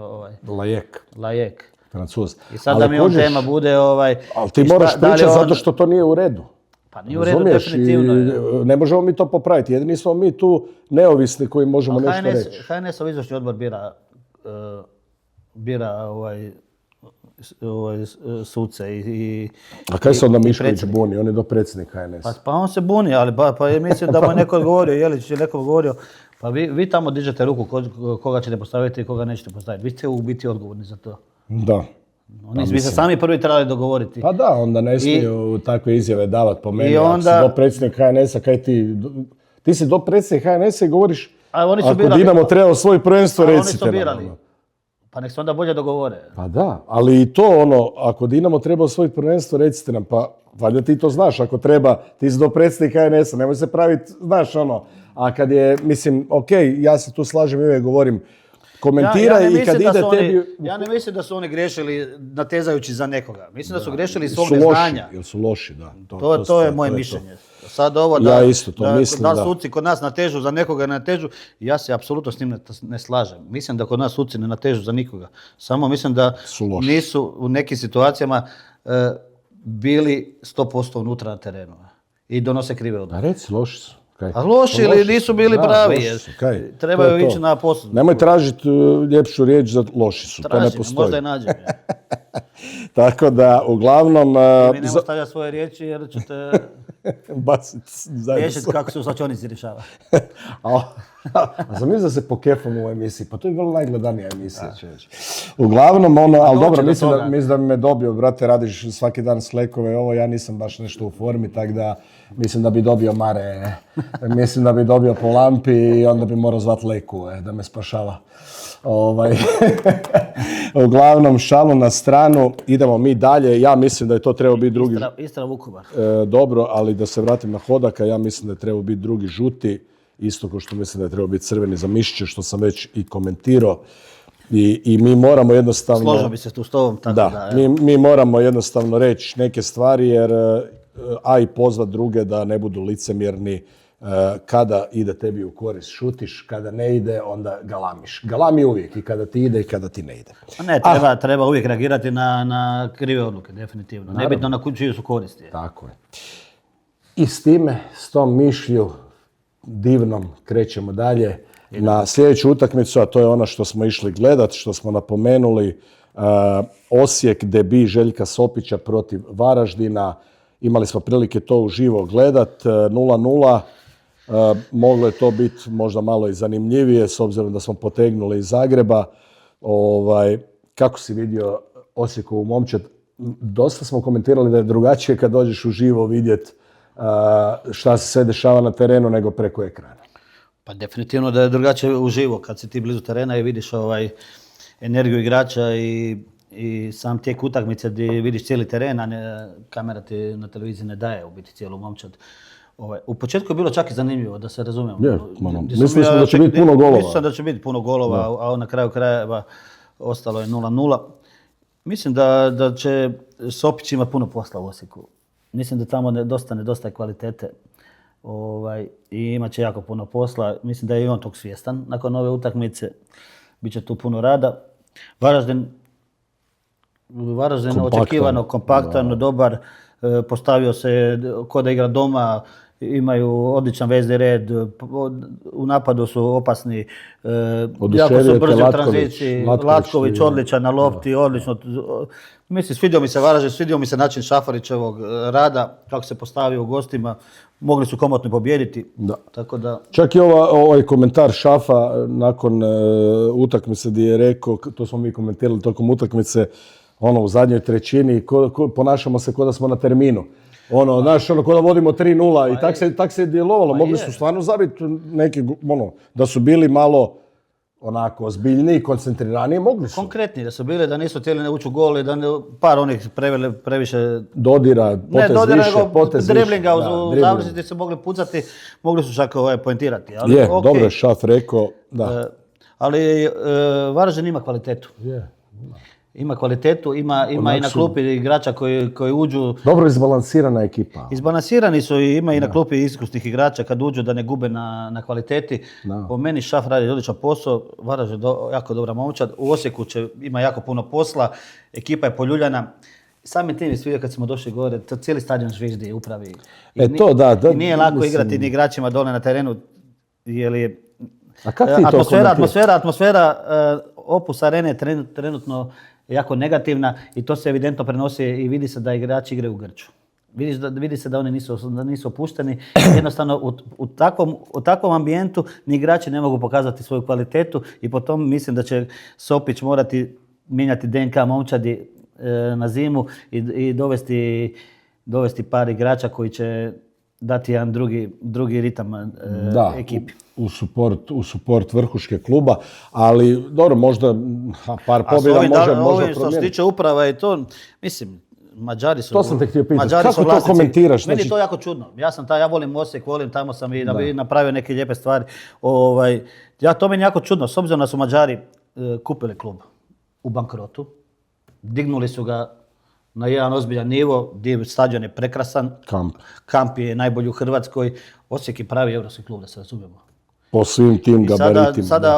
Lajek. Francuz. I sad da mi on tema bude Ali ti moraš pričati zato što to nije u redu. Pa nije u redu, definitivno. Ne možemo mi to popraviti, jedini smo mi tu neovisni koji možemo nešto reći. HNS-ov izvršni odbor bira suce i a kaj se onda Mišković buni? On je dopredsjednik HNS. Pa on se buni, ali pa je mislim da mu je neko odgovorio, Jelić je neko govorio, pa vi tamo dižete ruku koga ćete postaviti i koga nećete postaviti. Vi ste u biti odgovorni za to. Da. Oni bi se sami prvi trebali dogovoriti. Pa da, onda ne smiju takve izjave davati po meni. Ako si dopredsjednik HNS-a, kaj ti si dopredsjednik HNS-a i govoriš ako Dinamo treba osvojiti prvenstvo, recite nam. Pa nek se onda bolje dogovore. Pa da, ali i to ako Dinamo treba osvojiti prvenstvo, recite nam, pa valjda ti to znaš, ako treba, ti si dopredsjednik HNS-a, nemoj se praviti, znaš a kad je, mislim, ja se tu slažem i uvijek govorim, komentiraj i kad ide tebi... Ja ne mislim da su oni griješili natezajući za nekoga. Mislim da su griješili iz svog neznanja. Ili su loši, da. To je moje mišljenje. Sad ovo Ja isto to mislim, da da. suci kod nas natežu za nekoga ne natežu, ja se apsolutno s njim ne slažem. Mislim da kod nas suci ne natežu za nikoga. Samo mislim da Su loši. nisu u nekim situacijama bili 100% unutra na terenu i donose krive A odluke. reci, loši su. Kaj? A loši ili nisu bili pravi, loši jer su, kaj? trebaju To je to. ići na posao. Nemoj tražiti ljepšu riječ za loši su, to ne Tražim, postoji. možda je nađem. Tako da, uglavnom, Mi nemo stavljati svoje riječi jer ćete baciti zajedno. riješiti kako se u slačionici rješava. A sam mislio da se pokefam u emisiji, pa to je vrlo najgledanija emisija, čovječe. Uglavnom, ali dobro, doći do mislim toga. da me dobio, brate, radiš svaki dan slekove, ovo, ja nisam baš nešto u formi, tako da mislim da bi dobio mare, mislim da bi dobio po lampi i onda bi morao zvat Leku da me spašava. Uglavnom, šalu na stranu, idemo mi dalje, ja mislim da je to trebao biti drugi... Istra Vukovar. Dobro, ali da se vratim na Hodaka, ja mislim da je trebao biti drugi žuti, isto kao što mislim da je trebao biti crveni za Mišiće, što sam već i komentirao. I mi moramo jednostavno... Složio bi se tu s tobom, tako da... mi moramo jednostavno reći neke stvari, jer, a i pozvat druge da ne budu licemjerni. Kada ide tebi u korist šutiš, kada ne ide onda galamiš. Galami uvijek i kada ti ide i kada ti ne ide. Ne, treba uvijek reagirati na krive odluke, definitivno. Nebitno na čiju su koristi. Tako je. I s time, s tom mišlju divnom krećemo dalje na sljedeću utakmicu, a to je ono što smo išli gledat, što smo napomenuli. Osijek, debi Željka Sopića protiv Varaždina. Imali smo prilike to uživo gledat, 0:0. Moglo je to biti možda malo i zanimljivije, s obzirom da smo potegnuli iz Zagreba. Kako si vidio Osijekovu momčad? Dosta smo komentirali da je drugačije kad dođeš uživo vidjeti šta se sve dešava na terenu nego preko ekrana. Pa definitivno da je drugačije uživo kad si ti blizu terena i vidiš energiju igrača i sam tijek utakmice gdje vidiš cijeli teren, a kamera ti na televiziji ne daje u biti cijelu momčad. U početku je bilo čak i zanimljivo, da se razumijemo. Mislili smo da će biti puno golova. Mislim da će biti puno golova, a na kraju krajeva ostalo je 0:0. Mislim da će Sopić imati puno posla u Osijeku. Mislim da tamo nedostaje kvalitete i imat će jako puno posla. Mislim da je i on tog svjestan nakon ove utakmice. Biće tu puno rada. Varaždin očekivano kompaktan, dobar, postavio se ko da igra doma, imaju odličan vezni red, u napadu su opasni, jako su brzi u tranziciji, Latković odličan na lopti, odlično. Mislim, svidio mi se Varaždin, svidio mi se način Šafarićevog rada, kako se postavio u gostima, mogli su komotno pobijediti. Da. Tako da... Čak i ovaj komentar Šafa nakon utakmice gdje je rekao, to smo mi komentirali tokom utakmice, u zadnjoj trećini, ponašamo se kao da smo na terminu. Kao da vodimo 3:0 i tak se djelovalo. Mogli su stvarno zabiti neki, da su bili malo onako ozbiljniji, koncentriraniji, mogli su. Konkretni da su bili, da nisu htjeli ne ući u gol i da par onih previše... Dodira, potez više. Driblinga u završnici su mogli pucati, mogli su čak poentirati. Dobro je Šaf rekao, da. Ali Varaždin ima kvalitetu. Ima kvalitetu, ima i na klupi igrača koji uđu... Dobro izbalansirana ekipa. Izbalansirani su i ima i na klupi iskusnih igrača kad uđu da ne gube na kvaliteti. Po meni Šaf radi odličan posao, Varaždin jako dobra momčad. U Osijeku ima jako puno posla, ekipa je poljuljana. Samim tim je svidio kad smo došli gore, cijeli stadion žviždi upravi. I nije lako igrati ni igračima dole na terenu, jer je atmosfera Opus Arene trenutno jako negativna i to se evidentno prenosi i vidi se da igrači igraju u grču. Vidi se da oni nisu opušteni. Jednostavno u takvom ambijentu ni igrači ne mogu pokazati svoju kvalitetu i potom mislim da će Sopić morati mijenjati DNK momčadi na zimu i dovesti par igrača koji će dati jedan drugi ritam ekipi. U suport vrhuške kluba, ali dobro, možda par pobjeda može promijeniti. Što se tiče uprava i to, mislim, Mađari su... To sam te htio pitati, kako to komentiraš? Meni je to jako čudno. Ja volim Osijek, tamo sam i da bi napravio neke lijepe stvari. To meni jako čudno, s obzirom da su Mađari kupili klub u bankrotu, dignuli su ga na jedan ozbiljan nivo, stadion je prekrasan, Kamp je najbolji u Hrvatskoj, Osijek je pravi europski klub, da se razumijemo. Po svim tim gabaritima. Sada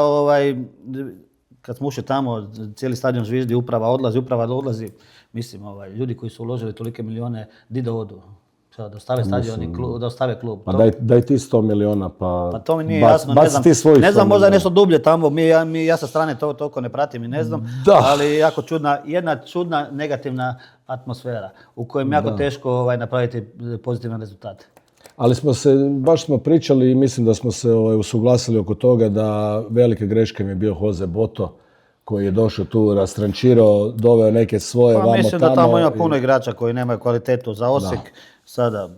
kad smo ušli tamo, cijeli stadion zviždi, uprava odlazi. Mislim, ljudi koji su uložili tolike milijone, di da odu? Da ostave stadion i da ostave klub. Pa daj ti 100 miliona, pa to mi nije jasno, ne znam, možda je nešto dublje tamo, ja sa strane to toliko ne pratim i ne znam, ali jako jedna čudna negativna atmosfera u kojem jako teško napraviti pozitivne rezultate. Ali baš smo pričali i mislim da smo se usuglasili oko toga da velike greške mi je bio Jose Boto, koji je došao tu, rastrančirao, doveo neke svoje vamo tamo. Mislim da tamo ima puno igrača koji nemaju kvalitetu za Osijek. Sada,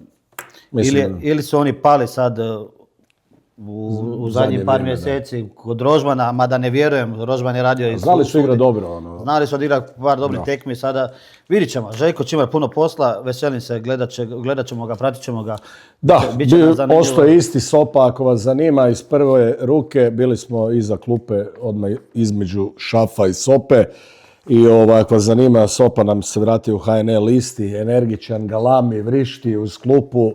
ili su oni pali sad u zadnjih par mjeseci kod Rožmana, mada ne vjerujem, Rožman je radio... Znali su igrati dobro. Znali su odigrati par dobrih tekmi, sada vidit ćemo. Željko će imati puno posla, veselim se, gledat ćemo ga, pratit ćemo ga. Da, ostaje isti Sopa, ako vas zanima, iz prve ruke, bili smo iza klupe, odmah između Šafa i Sope. I ako vas zanima, Sopa nam se vrati u HNL listi, energičan, galami, vrišti uz klupu,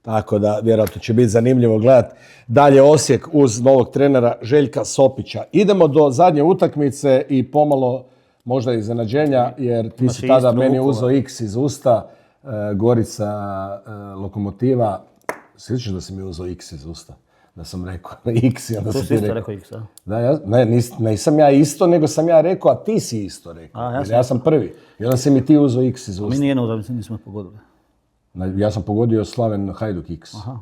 tako da vjerojatno će biti zanimljivo gledati. Dalje Osijek uz novog trenera Željka Sopića. Idemo do zadnje utakmice i pomalo možda iznenađenja, jer ti si tada meni uzeo X iz usta, Gorica, Lokomotiva. Sjećaš da si mi uzeo X iz usta? Da sam rekao X i onda si ti rekao. rekao X, da? Da, nisam ja isto, nego sam ja rekao, a ti si isto rekao. Ja sam prvi. I onda si mi ti uzeo X iz usta. Mi nijedno nismo pogodili. Ja sam pogodio Slaven Hajduk X. Aha.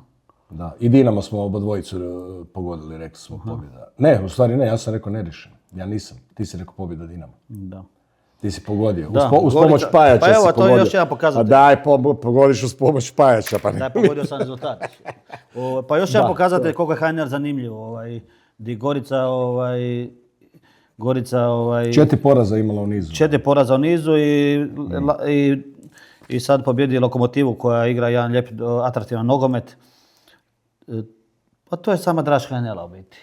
Da. I Dinamo smo oba dvojicu pogodili, rekli smo pobjeda. Ne, u stvari ne, ja sam rekao neriješen. Ja nisam. Ti si rekao pobjeda Dinamo. Da. Ti si pogodio. Uz pomoć Pajača si pogodio. Pa evo, to je još jedan pokazatelj. Daj, pogodiš uz pomoć Pajača. Daj, pogodio sam rezultat. Pa još jedan pokazatelj koliko je HNR zanimljivo. Di Gorica... 4 poraza imala u nizu. 4 poraza u nizu i sad pobjedi Lokomotivu koja igra jedan lijep, atraktivan nogomet. Pa to je sama draž HNL-a u biti.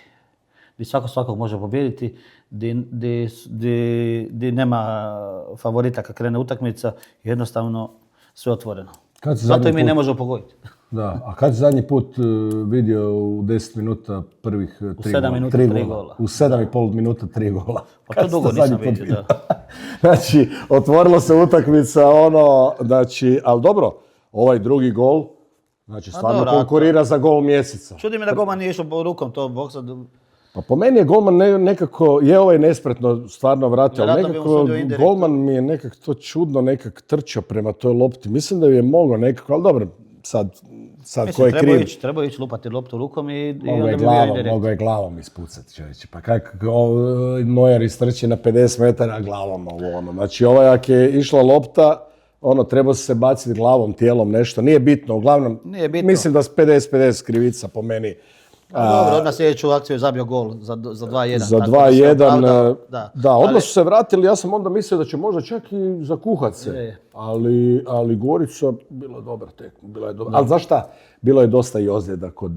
Gdje svakog može pobijediti, gdje nema favorita kad krene utakmica, jednostavno sve otvoreno. Zato i mi ne možemo pogoditi. Da, a kad si zadnji put vidio u 10 minuta prvih 3 gola? U 7,5 minuta 3 gola. Pa to dugo nisam vidio, da. Znači, otvorila se utakmica, ali dobro, ovaj drugi gol, znači stvarno konkurira za gol mjeseca. Čudi me da golman nije išao rukom to boksa. Pa po meni je golman nekako, nespretno stvarno vratio, ali nekako golman mi je nekako to čudno nekako trčao prema toj lopti. Mislim da je mogao nekako, ali dobro, sad ko je kriv. Treba ići lupati loptu rukom i Mogao je glavom ispucati, čovječe. Pa kako Neuer istrči na 50 metara glavom Znači ako je išla lopta, treba se baciti glavom, tijelom, nešto. Nije bitno, uglavnom, mislim da s 50-50 krivica po meni. Dobro, na sljedeću akciju je zabio gol za 2-1. Za 2-1, da, odmah su se vratili, ja sam onda mislio da će možda čak i zakuhat se. Ali Gorica, bila je dobra tekma. Ali znaš šta, bilo je dosta i ozljeda kod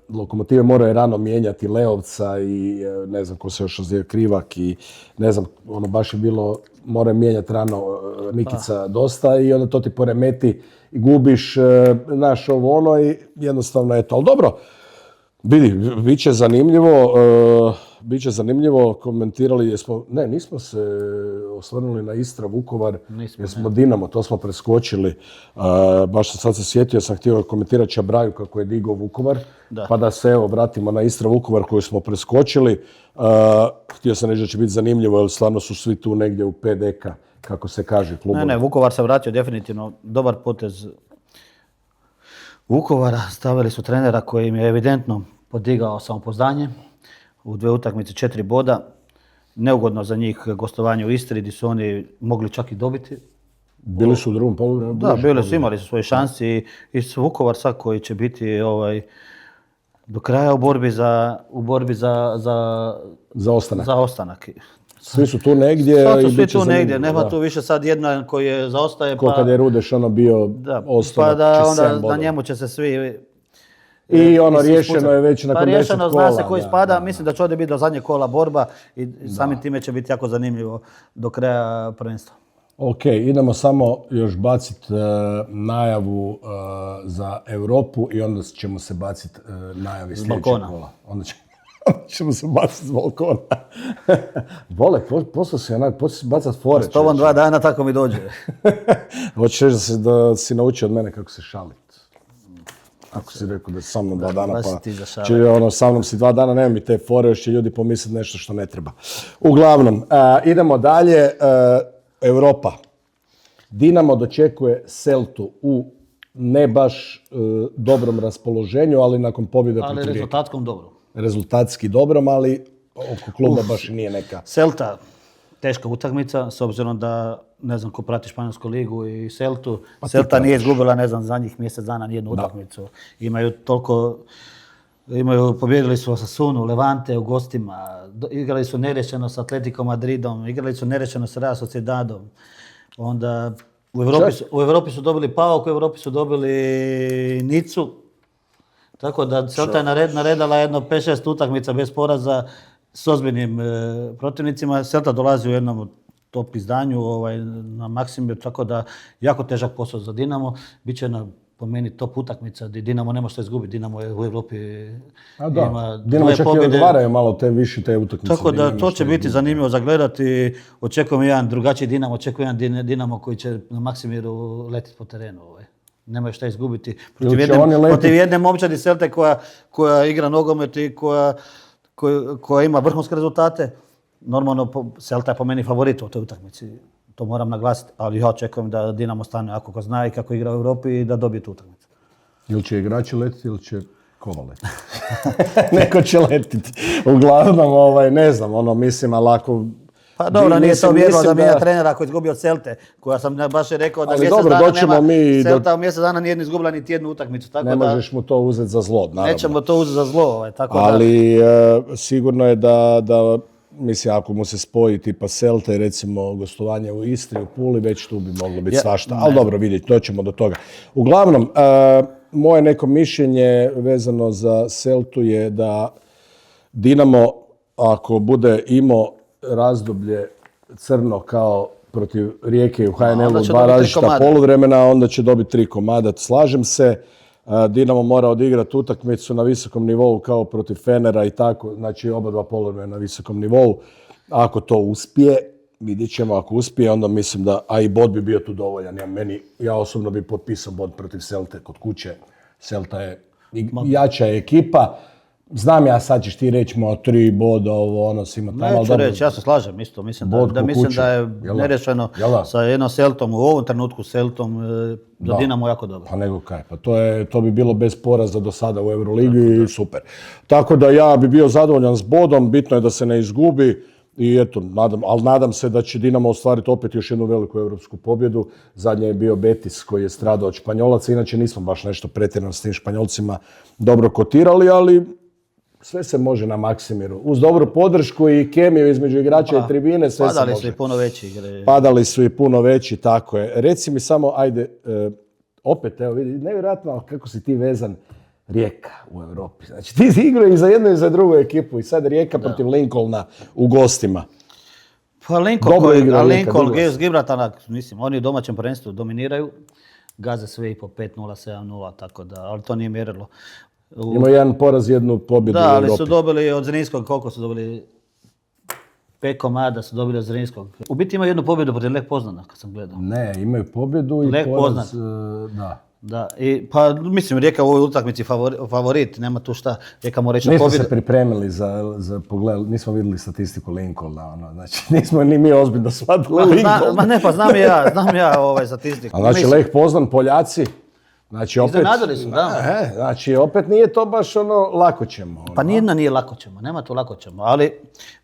Lokomotive, morao je rano mijenjati Leovca i ne znam ko se još ozljeda, Krivak i ne znam, baš je bilo, mora mijenjati rano Nikica dosta i onda to ti poremeti i gubiš, znaš i jednostavno eto, ali dobro. Vidi, bit će zanimljivo, komentirali nismo se osvrnuli na Istra, Vukovar, jer smo Dinamo, to smo preskočili. Baš sad se sjetio, sam htio komentirati Čabraju kako je digao Vukovar, pa da se vratimo na Istra, Vukovar koju smo preskočili. Htio sam reći da će biti zanimljivo, jer stvarno su svi tu negdje u 5 deka, kako se kaže klubom. Ne, Vukovar se vratio definitivno, dobar potez Vukovara, stavili su trenera koji im je evidentno podigao samopouzdanje. U 2 utakmice 4 boda. Neugodno za njih gostovanje u Istri gdje su oni mogli čak i dobiti. Bili su u drugom poluvremenu. Da, bili su, imali su svoje šanse i Vukovar sad koji će biti do kraja u borbi za ostanak. Svi su tu negdje. Sad su svi tu negdje, nema tu više sad jedan koji zaostaje. Ko kad je Rudeš bio ostanak, pa da onda na njemu će se svi... I riješeno je već nakon 10 kola. Riješeno, zna se koji spada, mislim da će ovdje biti do zadnjeg kola borba i samim time će biti jako zanimljivo do kraja prvenstva. Ok, idemo samo još baciti najavu za Europu i onda ćemo se baciti najavi sljedećeg balkona. kola. Onda ćemo se baciti s balkona. Vole, posao si bacati fore. S tobom 2 dana tako mi dođe. Hoćeš reći da si naučio od mene kako se šalit. Ako si rekao da si sa mnom 2 dana, baš pa ti za šale. sa mnom si 2 dana, nema mi te fore, još će ljudi pomisliti nešto što ne treba. Uglavnom, idemo dalje. Europa. Dinamo dočekuje Celtu u ne baš dobrom raspoloženju, ali nakon pobjede Ali protiv Rijeke. rezultatskom dobro. Rezultatski dobrom, ali oko kluba baš i nije neka. Celta, teška utakmica, s obzirom da, ne znam ko prati Španjolsku ligu i Celtu. Celta nije izgubila, ne znam, zadnjih mjesec dana nijednu utakmicu. Pobjedili su Osasunu, Levante u gostima, igrali su nerešeno s Atletico Madridom, igrali su nerešeno s Real Sociedadom. Onda u Europi su dobili PAOK, u Europi su dobili Nicu. Tako da Celta je naredala jedno 5-6 utakmica bez poraza s ozbiljnim protivnicima. Celta dolazi u jednom top izdanju na Maksimiru, tako da jako težak posao za Dinamo. Biće po meni top utakmica gdje Dinamo nema što izgubiti. Dinamo je u Europi ima Dinamo čak i odgovaraju malo te utakmice. Tako da to će biti zanimljivo za gledati. Očekujem jedan drugačiji Dinamo, očekujem jedan Dinamo koji će na Maksimiru letiti po terenu. Nemaju šta izgubiti. Protiv jedne momčadi Celte koja igra nogomet i koja ima vrhunske rezultate. Normalno, Celta je po meni favorit u toj utakmici. To moram naglasiti, ali ja očekujem da Dinamo stane ako zna i kako igra u Europi i da dobije tu utakmicu. Ili će igrači letiti ili će kola letiti? Neko će letiti. Uglavnom, ne znam, mislim, ali ako... Pa dobro, nije to vjerilo da mi je trenera ako je izgubio od Celte, koja sam baš rekao da Celta u mjesec dana nije izgubila niti jednu utakmicu. Ne možeš mu to uzeti za zlo, naravno. Nećemo to uzeti za zlo. Ali sigurno je da mislim, ako mu se spoji tipa Celta i recimo gostovanje u Istri, u Puli, već tu bi moglo biti svašta. Ali dobro, vidjeti, doćemo do toga. Uglavnom, moje neko mišljenje vezano za Celtu je da Dinamo, ako bude imao razdoblje crno kao protiv Rijeke u HNL-u 2 različita poluvremena, onda će dobiti 3 komada. Slažem se. Dinamo mora odigrati utakmicu na visokom nivou kao protiv Fenera i tako, znači oba 2 poluvremena na visokom nivou. Ako to uspije, vidjet ćemo, ako uspije, onda mislim da, a i bod bi bio tu dovoljan. Ja osobno bi potpisao bod protiv Celte kod kuće. Celta je jača ekipa. Znam ja, sad ćeš ti reći 3 boda, svima tamo. Neću reći, ja se slažem isto. Mislim da je nerešeno sa jednom Celtom, u ovom trenutku Celtom, za Dinamo jako dobro. Pa nego kaj, pa to bi bilo bez poraza do sada u Euroligi i super. Tako da ja bi bio zadovoljan s bodom, bitno je da se ne izgubi. I eto, nadam se da će Dinamo ostvariti opet još jednu veliku europsku pobjedu. Zadnje je bio Betis koji je stradao od Španjolaca, inače nismo baš nešto pretjerano s tim Španjolcima dobro kotirali, ali sve se može na Maksimiru. Uz dobru podršku i kemiju između igrača i tribine, sve se može. Padali su i puno veći. Padali su i puno veći, tako je. Reci mi samo, ajde, opet, evo vidi, nevjerojatno kako si ti vezan Rijeka u Europi. Znači ti igrao i za jednu i za drugu ekipu i sad Rijeka protiv Lincolna u gostima. Pa Lincoln s Gibraltara, mislim, oni u domaćem prvenstvu dominiraju, gaze sve i po 5-0, 7-0, tako da, ali to nije mjerilo. Ima jedan poraz, jednu pobjedu u Europi. Da, ali su dobili od Zrinskog, koliko su dobili? 5 komada su dobili od Zrinskog. U biti imaju jednu pobjedu protiv Lech Poznana, kad sam gledao. Ne, imaju pobjedu i Lech poraz, da. Da, pa mislim, Rijeka u ovoj utakmici favorit, nema tu šta, Rijeka mora reći na pobjedu. Nismo se pripremili za pogled, nismo vidjeli statistiku Lincolna, znači nismo ni mi ozbiljno shvatili Lincoln. Pa znam ja statistiku. Znači Lech Poznan, Poljaci, znači opet... Iznenadili su, da. Znači opet nije to baš lako ćemo. Pa nijedna nije lako ćemo, nema tu lako ćemo, ali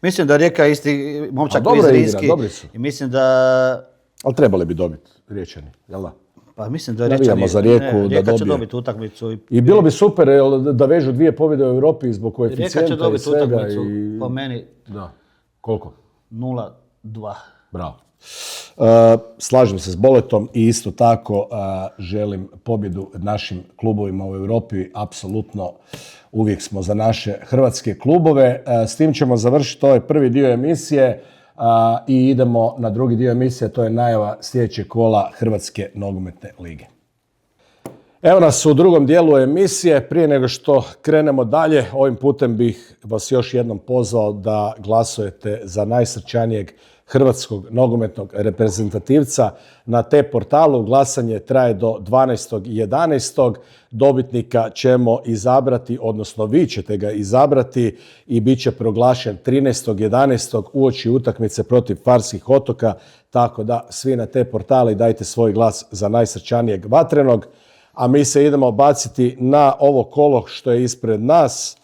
mislim da Rijeka je isti momčak iz Zrinski. I mislim da... Ali trebali bi dobiti Riječani, jel da? Pa mislim da Rijeka će dobiti utakmicu. I bilo bi super da vežu 2 pobjede u Europi zbog koeficijenta i svega. Rijeka će dobiti utakmicu, po meni. Da. Koliko? 0-2. Bravo. Slažem se s Boletom i isto tako želim pobjedu našim klubovima u Europi. Apsolutno uvijek smo za naše hrvatske klubove. S tim ćemo završiti ovaj prvi dio emisije. I idemo na drugi dio emisije, to je najava sljedećeg kola Hrvatske nogometne lige. Evo nas u drugom dijelu emisije. Prije nego što krenemo dalje, ovim putem bih vas još jednom pozvao da glasujete za najsrčanijeg hrvatskog nogometnog reprezentativca na T-portalu. Glasanje traje do 12.11. Dobitnika ćemo izabrati, odnosno vi ćete ga izabrati i bit će proglašen 13.11. uoči utakmice protiv Farskih otoka. Tako da svi na T-portali dajte svoj glas za najsrčanijeg vatrenog. A mi se idemo baciti na ovo kolo što je ispred nas.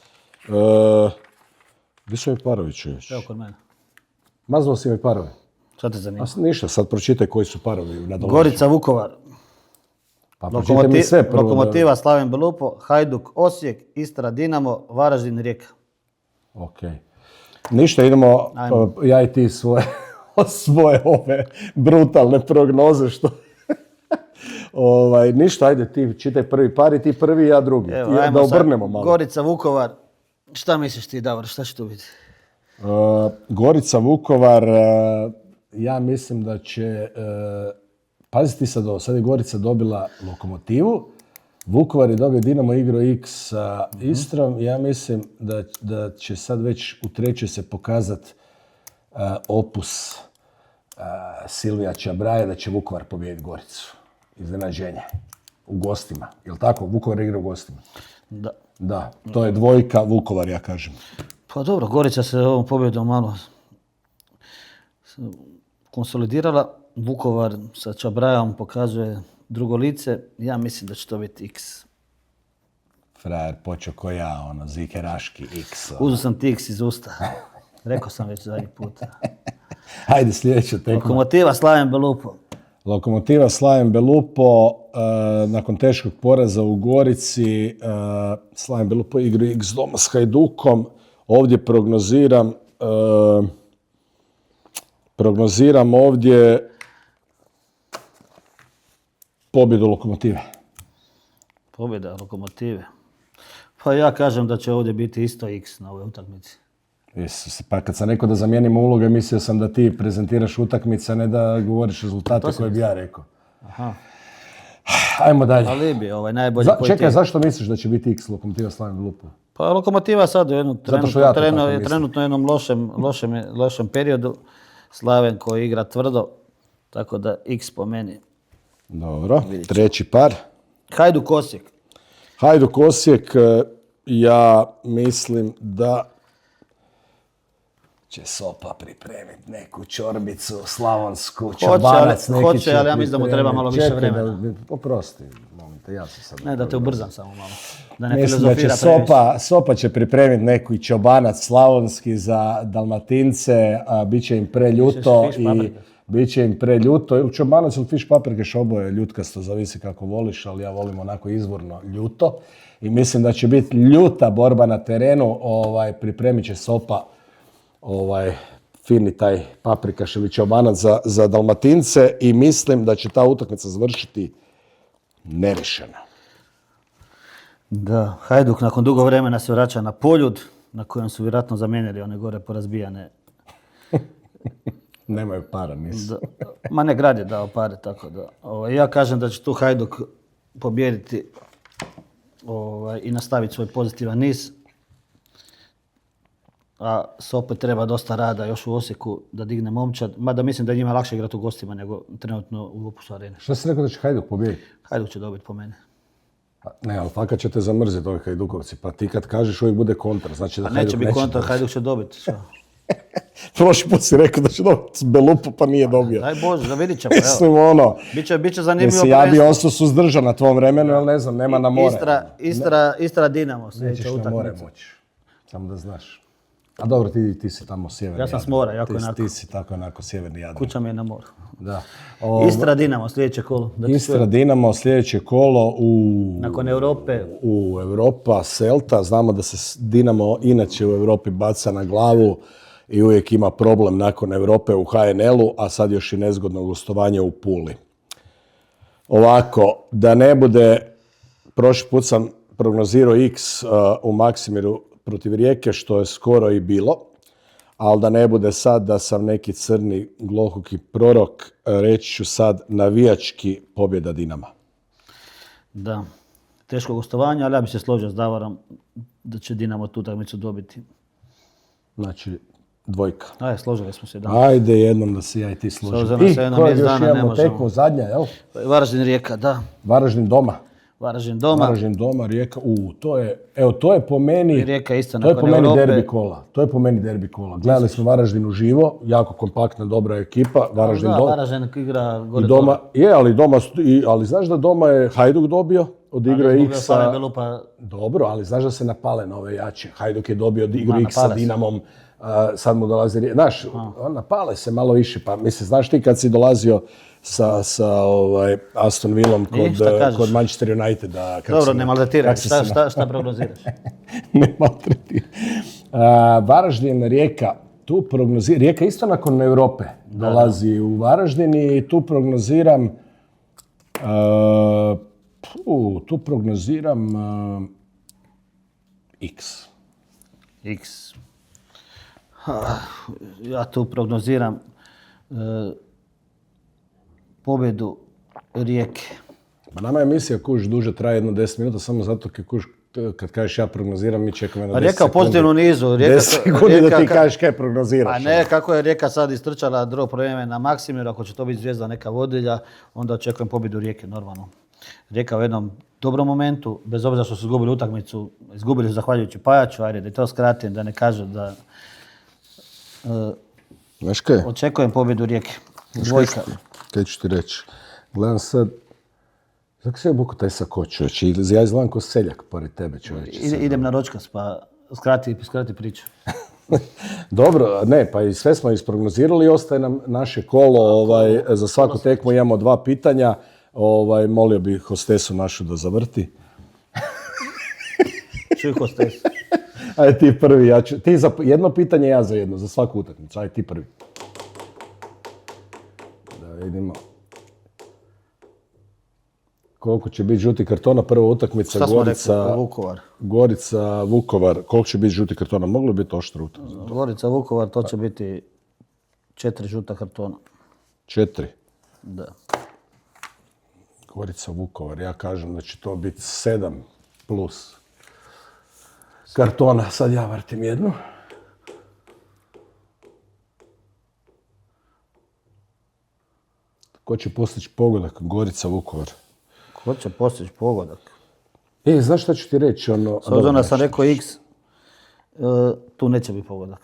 Gdje su mi parovi još? Evo kod mene. Maznuo si mi parove. Šta te zanima? Ništa, sad pročitaj koji su parovi. Gorica, Vukovar. Pa pročitaj mi sve prvo. Lokomotiva, Slaven Belupo, Hajduk, Osijek, Istra, Dinamo, Varaždin, Rijeka. Ok. Ništa, idemo ja i ti svoje ove brutalne prognoze što... Ništa, ajde ti čitaj prvi par i ti prvi, ja drugi. Evo, da obrnemo malo. Gorica, Vukovar. Šta misliš ti, Davor, šta će tu biti? Gorica, Vukovar, ja mislim da će... Paziti sad ovo, sad je Gorica dobila Lokomotivu, Vukovar je dobio Dinamo Igro X sa Istrom. Ja mislim da će sad već u trećoj se pokazati opus Silvija Čabraja, da će Vukovar pobijediti Goricu. Iznenađenje. U gostima. Jel' tako? Vukovar igra u gostima. Da. Da, to je dvojka Vukovar, ja kažem. Pa dobro, Gorica se ovom pobjedom malo konsolidirala. Vukovar sa Čabrajom pokazuje drugo lice. Ja mislim da će to biti X. Frajer, počeo ko ja, zikeraški X. Uzeo sam ti X iz usta. Rekao sam već zadnji put. Hajde, sljedeća tekma. Lokomotiva, Slaven Belupo. Lokomotiva, Slaven Belupo, nakon teškog poraza u Gorici, Slaven Belupo igra X doma s Hajdukom. Ovdje prognoziram ovdje pobjedu Lokomotive. Pobjeda Lokomotive. Pa ja kažem da će ovdje biti isto X na ovoj utakmici. Isuse, pa kad sam rekao da zamijenimo uloge, mislio sam da ti prezentiraš utakmice, a ne da govoriš rezultate koje bi ja rekao. Aha. Ajmo dalje. Alibi, najbolji koji čekaj, zašto misliš da će biti X Lokomotiva Slaven Belupo? Pa Lokomotiva sad u trenutno jednom lošem periodu. Slaven koji igra tvrdo, tako da X po meni. Dobro, treći par. Hajduk Osijek. Hajduk Osijek, ja mislim da će Sopa pripremiti neku čorbicu slavonsku, čobanac neki hoće, ali ja mislim da mu treba malo više vremena. Oprosti, molim te, ja sam sad... Ne, da te ubrzam samo malo. Da ne mislim da će Sopa će pripremiti neki čobanac slavonski za Dalmatince, a bit će im preljuto i... Biće im preljuto, ili čobanac ili fiš paprikeš, oboje ljutkasto, zavisi kako voliš, ali ja volim onako izvorno ljuto. I mislim da će biti ljuta borba na terenu, pripremit će Sopa fini taj paprikaš ili čobanac za Dalmatince i mislim da će ta utakmica završiti nerešena. Da, Hajduk nakon dugo vremena se vraća na Poljud, na kojem su vjerojatno zamijenili one gore porazbijane. Nemaju para, nisu. Ma ne, grad je dao pare, tako da. Ja kažem da će tu Hajduk pobijediti i nastaviti svoj pozitivan niz. A Sope treba dosta rada još u Osijeku da digne momčad. Mada mislim da je njima lakše igrati u gostima nego trenutno u Opusu Areni. Šta si rekao da će Hajduk pobijediti? Hajduk će dobiti po mene. Ne, ali fakat ćete zamrziti ovi Hajdukovci. Pa ti kad kažeš uvijek bude kontra. Znači da neće biti kontra, Hajduk će dobiti. Prošli put si rekao da će dobiti Belupo, pa nije dobio. Daj Bože, da vidit ćemo. Mislim, Biće zanimljivo prvenstvo. Ja bi ostao suzdržan na tvom vremenu, ali ne znam, nema na more. Istra Dinamo. Nećeš na more moći. Samo da znaš. A dobro, ti si tamo sjeverni. Ja sam s mora, jako onako. Ti si tako onako sjeverni Jadran. Kuća mi je na moru. Da. Istra Dinamo, sljedeće kolo. Istra Dinamo, sljedeće kolo nakon Europe. U Europa, Celta. Znamo da se Dinamo inače u Europi baca na glavu i uvijek ima problem nakon Europe u HNL-u, a sad još i nezgodno gostovanje u Puli. Ovako, da ne bude, prošli put sam prognozirao X u Maksimiru protiv Rijeke, što je skoro i bilo. ali da ne bude sad da sam neki crni glohuki prorok, reći ću sad navijački pobjeda Dinama. Da, teško gostovanje, ali ja bi se složio s Davorom da će Dinamo tu utakmicu dobiti. Znači, dvojka. Ajde, složili smo se. Da. Ajde jednom da se ja i ti složimo. Složeno se jednom, mjesec dana ne možemo. Tekmu zadnja, jel? Varaždin Rijeka, da. Varaždin doma. Varaždin doma. Varaždin doma, Rijeka. To je po meni... Rijeka isto To je nakon po meni Europe. derbi kola. To je po meni derbi kola. Gledali smo Varaždin uživo, jako kompaktna, dobra ekipa. Varaždin Da, doma. Varaždin igra I gore doma, ali znaš da doma je Hajduk dobio, odigrao je X sa... Dobro, ali znaš da se napale na ove jače. Hajduk je dobio, odigrao X sa Dinamom, sad mu dolazi... Znaš, napale se malo više, pa mislim, znaš ti kad si dolazio sa Aston Villom kod Manchester Uniteda... Dobro, ne maltretiraj, šta prognoziraš? Ne maltretiraj. Varaždin, Rijeka, tu prognoziram, Rijeka isto nakon Europe dolazi u Varaždin i tu prognoziram X. X. Ja tu prognoziram pobjedu Rijeke. Pa nama emisija kuž duže traje jedno 10 minuta, samo zato kad kažeš ja prognoziram, mi čekamo jedno 10 sekundi. Rijeka u pozitivnom nizu. 10 sekundi da ti kažeš kaj prognoziraš. A ne, kako je Rijeka sad istrčala drugo vrijeme na Maksimiru, ako će to biti Zvijezda neka vodilja, onda očekujem pobjedu Rijeke normalno. Rijeka u jednom dobrom momentu, bez obzira što su izgubili utakmicu, izgubili zahvaljujući Pajaču, ajde da to skratim, da ne kažu da... Znaš kaj? Očekujem pobjedu Rijeke. Dvojka. Kaj ću ti reći? Gledam sad, kako se je buko taj sako, čovječe? Ja izgledam ko seljak pored tebe, čovječe. Idem na ročkas, pa skrati priču. Dobro, ne, pa i sve smo isprognozirali, ostaje nam naše kolo, za svaku tekmu imamo 2 pitanja. Molio bih hostesu našu da zavrti. Čuj hostesu. Ajde ti prvi, ti za jedno pitanje, ja za jedno, za svaku utakmicu. Ajde ti prvi. Da vidimo. Koliko će biti žuti kartona, prva utakmica Gorica, Vukovar. Koliko će biti žuti kartona? Moglo bi biti oštro utakmica. Gorica, Vukovar, to će biti 4 žuta kartona. 4? Da. Gorica, Vukovar, ja kažem da će to biti 7 plus kartona. Sad ja vrtim jednu. Ko će postići pogodak? Gorica, Vukovar. Ko će postići pogodak? Znaš šta ću ti reći? S obzirom da sam rekao X, tu neće biti pogodak.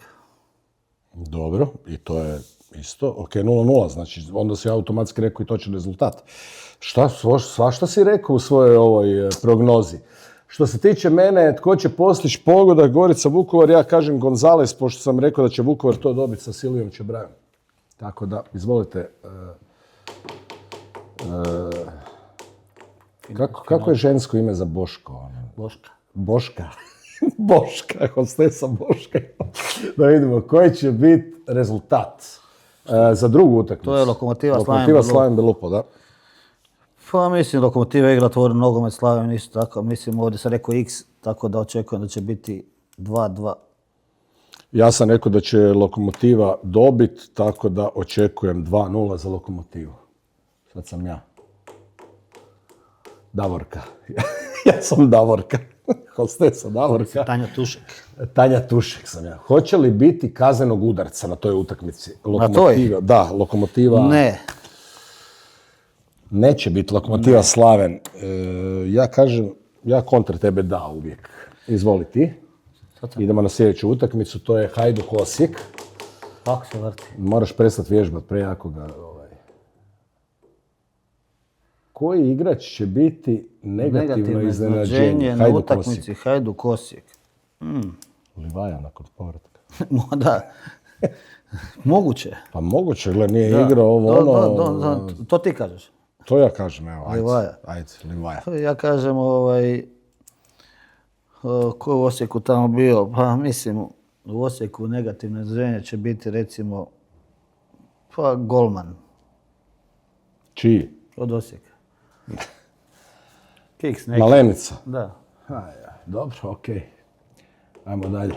Dobro, i to je isto. Ok, 0-0, znači onda si automatski rekao i točan rezultat. Svašta si rekao u svojoj ovoj prognozi. Što se tiče mene, tko će postići pogodak Gorica, Vukovar, ja kažem Gonzales, pošto sam rekao da će Vukovar to dobiti sa Silvijom Čebrajom. Tako da, izvolite. Kako je žensko ime za Boško? Boška. Boška. Boška, hostesa Boška. Da vidimo koji će biti rezultat za drugu utakmicu. To je Lokomotiva Slaven Belupo, da. Pa mislim, Lokomotiva igra otvoren nogomet, Slaven isto tako. Mislim, ovdje sam rekao X, tako da očekujem da će biti 2-2. Ja sam rekao da će Lokomotiva dobiti, tako da očekujem 2-0 za Lokomotivu. Sad sam ja. Davorka. Ja sam Davorka. Hostesa Davorka. Tanja Tušek sam ja. Hoće li biti kaznenog udarca na toj utakmici? Na toj? Da, Lokomotiva... Ne. Neće biti Lokomotiva Slaven. Ja kažem, ja kontra tebe da uvijek. Izvoli ti. Idemo na sljedeću utakmicu, to je Hajduk Osijek. Kako se vrti? Moraš prestati vježbati, prejako ga... Koji igrač će biti negativno iznenađenje? Na utakmici Hajduk Osijek. Livaja nakon povratka. Da. Moguće. Pa moguće, gled, nije igrao ovo To ti kažeš? To ja kažem, evo, ajde, Livaja. Ja kažem, ko je u Osijeku tamo bio? Pa mislim, u Osijeku negativno iznenađenje će biti recimo, pa golman. Čiji? Od Osijeka. Kiks neki. Malenica? Da. Dobro, okej. Ajmo dalje.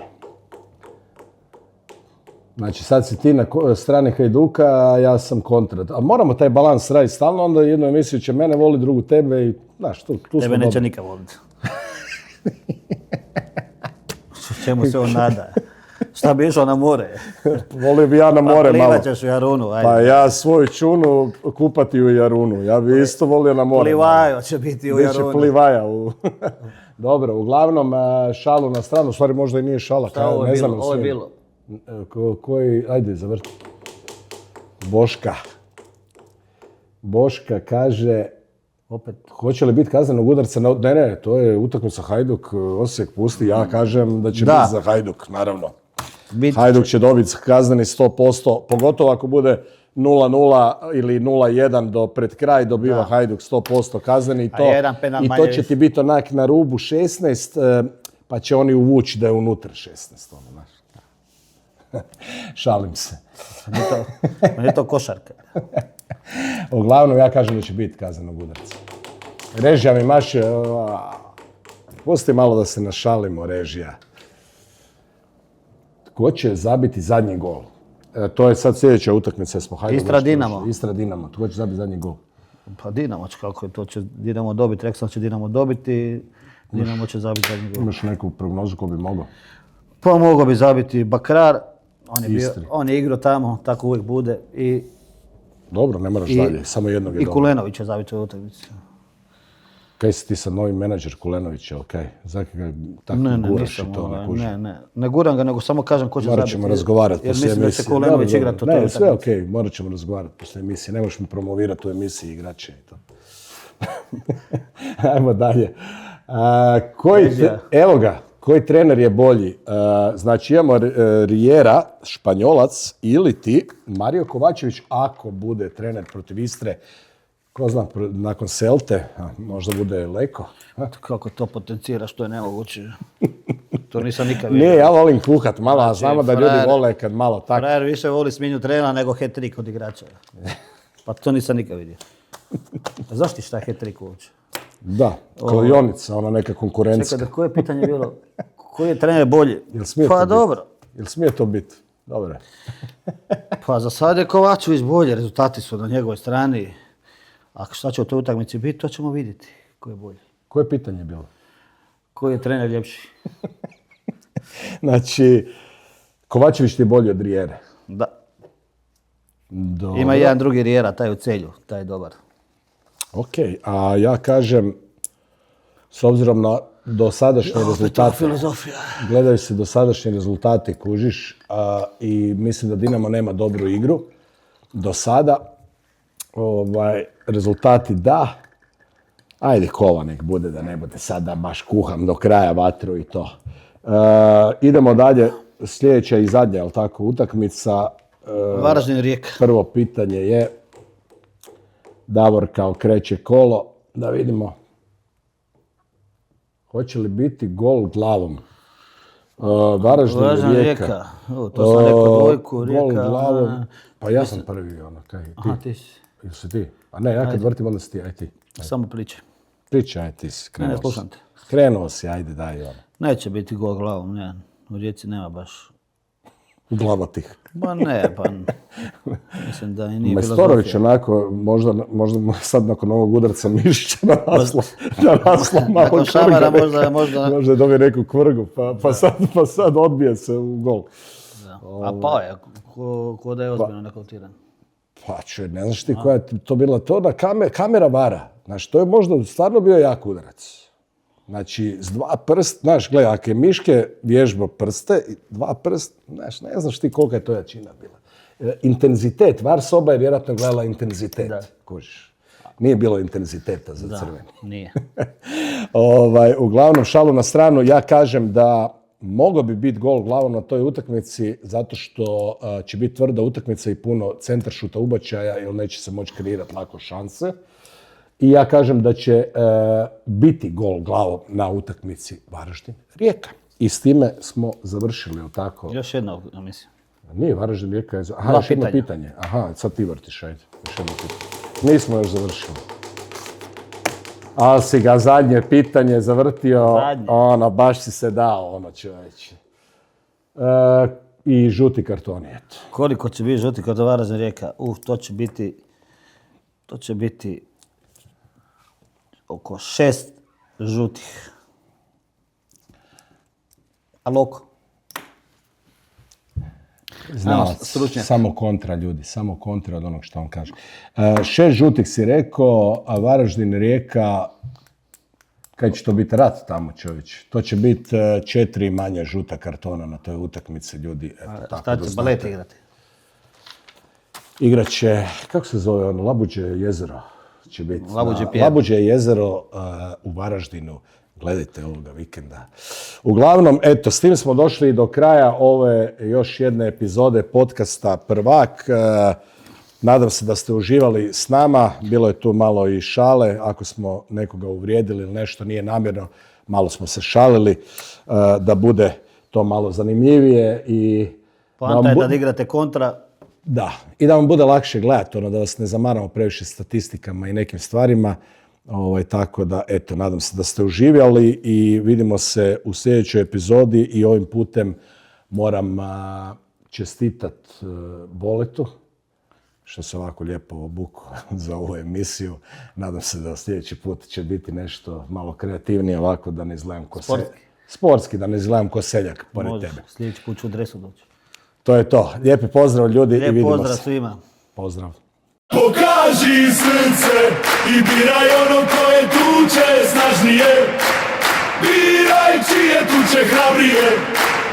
Znači sad si ti na strani Hajduka, a ja sam kontra. A moramo taj balans raditi stalno, onda jednu emisiju će mene voli, drugu tebe i znaš, tu smo Tebe neće dobri. nikad voliti. Čemu se on nada? Šta bi išao na more? Volio bi ja na more malo. Plivat ćeš u Jarunu, ajde. Pa ja svoju čunu kupati u Jarunu. Ja bi isto volio na more. Plivajo će biti u Biće Jarunu. plivaja. Dobro, uglavnom šalu na stranu. U stvari možda i nije šala. Šta ovo je ne bilo? znam, Ovo je bilo. Koji, ajde, zavrti. Boška kaže, Opet. hoće li biti kaznenog udarca? Ne, to je utakmica Hajduk, Osijek pusti. Ja kažem da će biti za Hajduk, naravno. Hajduk će dobiti kazneni 100%, pogotovo ako bude 0-0 ili 0-1 do pred kraj dobiva Hajduk 100% kazneni i to će ti biti onak na rubu 16, pa će oni uvući da je unutra 16. Ono, znaš. Šalim se. Meni je to košarka. Uglavnom ja kažem da će biti kaznenog udarca. Režija mi maše, pusti malo da se našalimo, režija. Tko će zabiti zadnji gol? To je sad sljedeća utakmica, smo Hajduk. Istra Dinamo. Tko će zabiti zadnji gol? Pa Dinamo, kako je to će Dinamo dobiti, rekao sam će Dinamo dobiti, Dinamo će zabiti zadnji gol. Imaš neku prognozu ko bi mogao? Pa mogao bi zabiti Bakrar, on je igrao tamo, tako uvijek bude. Dobro, ne moraš dalje, samo jednog je I dobro. Kulenović će zabiti u utakmici. Kaj si ti sad novi menadžer Kulenovića, okej? Zaki ga tako guraš i to ne kuži? Ne guram ga, nego samo kažem ko će zabiti. Morat ćemo razgovarati poslije emisije. Jer mislim da će Kulenović igrati u toj utakmici. Sve okej, morat ćemo razgovarati poslije emisije. Ne možeš mi promovirati u emisiji igrače i to. Ajmo dalje. Evo ga, koji trener je bolji? Znači imamo Riera, Španjolac, ili ti, Mario Kovačević, ako bude trener protiv Istre, ko zna, nakon Celte, možda bude Leko. Kako to potenciraš, to je nemoguće. To nisam nikad vidio. Nije, ja volim kuhat malo, a znamo da ljudi vole kad malo tako. Frajer više voli smjenju trenera nego hat-trick od igrača. Pa to nisam nikad vidio. Zašto ti šta je hat-trick uopće? Da, klionica, ona neka konkurencija. Čekaj, koje je pitanje bilo? Koji je trener bolji? Pa dobro. Jel smije to biti? Dobro. Pa za sad je Kovačević bolji, rezultati su na njegovoj strani. A šta će u toj utakmici biti, to ćemo vidjeti. Ko je bolji? Koje pitanje je bilo? Koji je trener ljepši? Znači, Kovačević ti je bolji od Rijere. Da. Dobro. Ima jedan drugi Rijera, taj u Celju, taj je dobar. Ok, a ja kažem, s obzirom na dosadašnje rezultate, gledaju se dosadašnji rezultati, kužiš, i mislim da Dinamo nema dobru igru. Do sada, rezultati da, ajde kova nek bude, da ne bude sad da baš kuham do kraja vatru i to. Idemo dalje, sljedeća i zadnja, jel tako, utakmica. Varaždin Rijeka. Prvo pitanje je, Davor kao kreće kolo, da vidimo hoće li biti gol glavom. Varaždin Rijeka. To sam rekao dvojku, Rijeka. Gol glavom, pa ja sam prvi, kaj ti? Aha, ti si. Ili si ti? A ne, ja kad vrtim onda si ti, aj ti. Samo priče. Priča, aj ti si, krenuo si. Ne, slušam te. Krenuo si, ajde daj ono. Neće biti gol glavom, ne. U Rijeci nema baš. Glavatih. Ba ne, pa mislim da i nije Majstorović onako, možda sad nakon ovog udarca mišića na naslov malo nakon šamara možda... Možda je dobio neku kvrgu, pa sad odbije se u gol. Da. A pao je, ko da je ozbiljno nekotiran. Pa čuj, ne znaš ti koja je to bila to da kamera vara. Znači, to je možda stvarno bio jak udarac. Znači, s dva prsta, znaš, gledaj, ako je Miške vježba prste, dva prsta, znaš, ne znaš ti kolika je to jačina bila. Intenzitet, VAR soba je vjerojatno gledala intenzitet, kužiš. Nije bilo intenziteta za crveni. Da, nije. Uglavnom, šalu na stranu, ja kažem da mogao bi biti gol glavom na toj utakmici zato što će biti tvrda utakmica i puno centaršuta ubačaja jer neće se moći kreirati lako šanse. I ja kažem da će biti gol glavom na utakmici Varaždin Rijeka. I s time smo završili, jel tako? Još jedno, mislim. Nije, Varaždin Rijeka je... Aha, još jedno pitanje. Aha, sad ti vrtiš, ajde. Još jedno pitanje. Nismo još završili. Ali si ga zadnje pitanje zavrtio, baš si se dao, čoveče. i žuti kartoni. Eto. Koliko će biti žuti kod Varaždin Rijeka? To će biti oko 6 žutih. A loko? Znalac, stručnjak. samo kontra ljudi, samo kontra od onog što on kaže. 6 žutih si rekao, a Varaždin Rijeka, kad će to biti rat tamo, čovječ? To će biti 4 manja žuta kartona na toj utakmici, ljudi. Eto, tako Šta da će znate. Balet igrati? Igrat će, kako se zove ono, Labuđe jezero će biti. Labuđe Pjev. Labuđe jezero u Varaždinu. Gledajte ovoga vikenda. Uglavnom, eto, s tim smo došli do kraja ove još jedne epizode podcasta Prvak. Nadam se da ste uživali s nama. Bilo je tu malo i šale. Ako smo nekoga uvrijedili ili nešto nije namjerno, malo smo se šalili da bude to malo zanimljivije. I Poanta je da igrate kontra. da, i da vam bude lakše gledati, da vas ne zamaramo previše statistikama i nekim stvarima. Tako da, eto, nadam se da ste uživjeli i vidimo se u sljedećoj epizodi i ovim putem moram čestitat Boletu, što se ovako lijepo obukao za ovu emisiju. Nadam se da sljedeći put će biti nešto malo kreativnije, ovako da ne izgledam ko sportski, da ne izgledam ko seljak pored tebe. Sljedeći put ću u dresu doći. To je to. Lijepi pozdrav ljudi i vidimo se. Pozdrav svima. Pozdrav. Pokaži srce i biraj ono koje tuče snažnije. Biraj čije tuče hrabrije.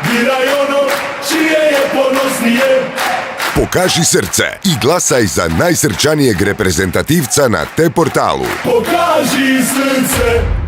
Biraj ono čije je ponosnije. Pokaži srce i glasaj za najsrčanijeg reprezentativca na T-portalu. Pokaži srce.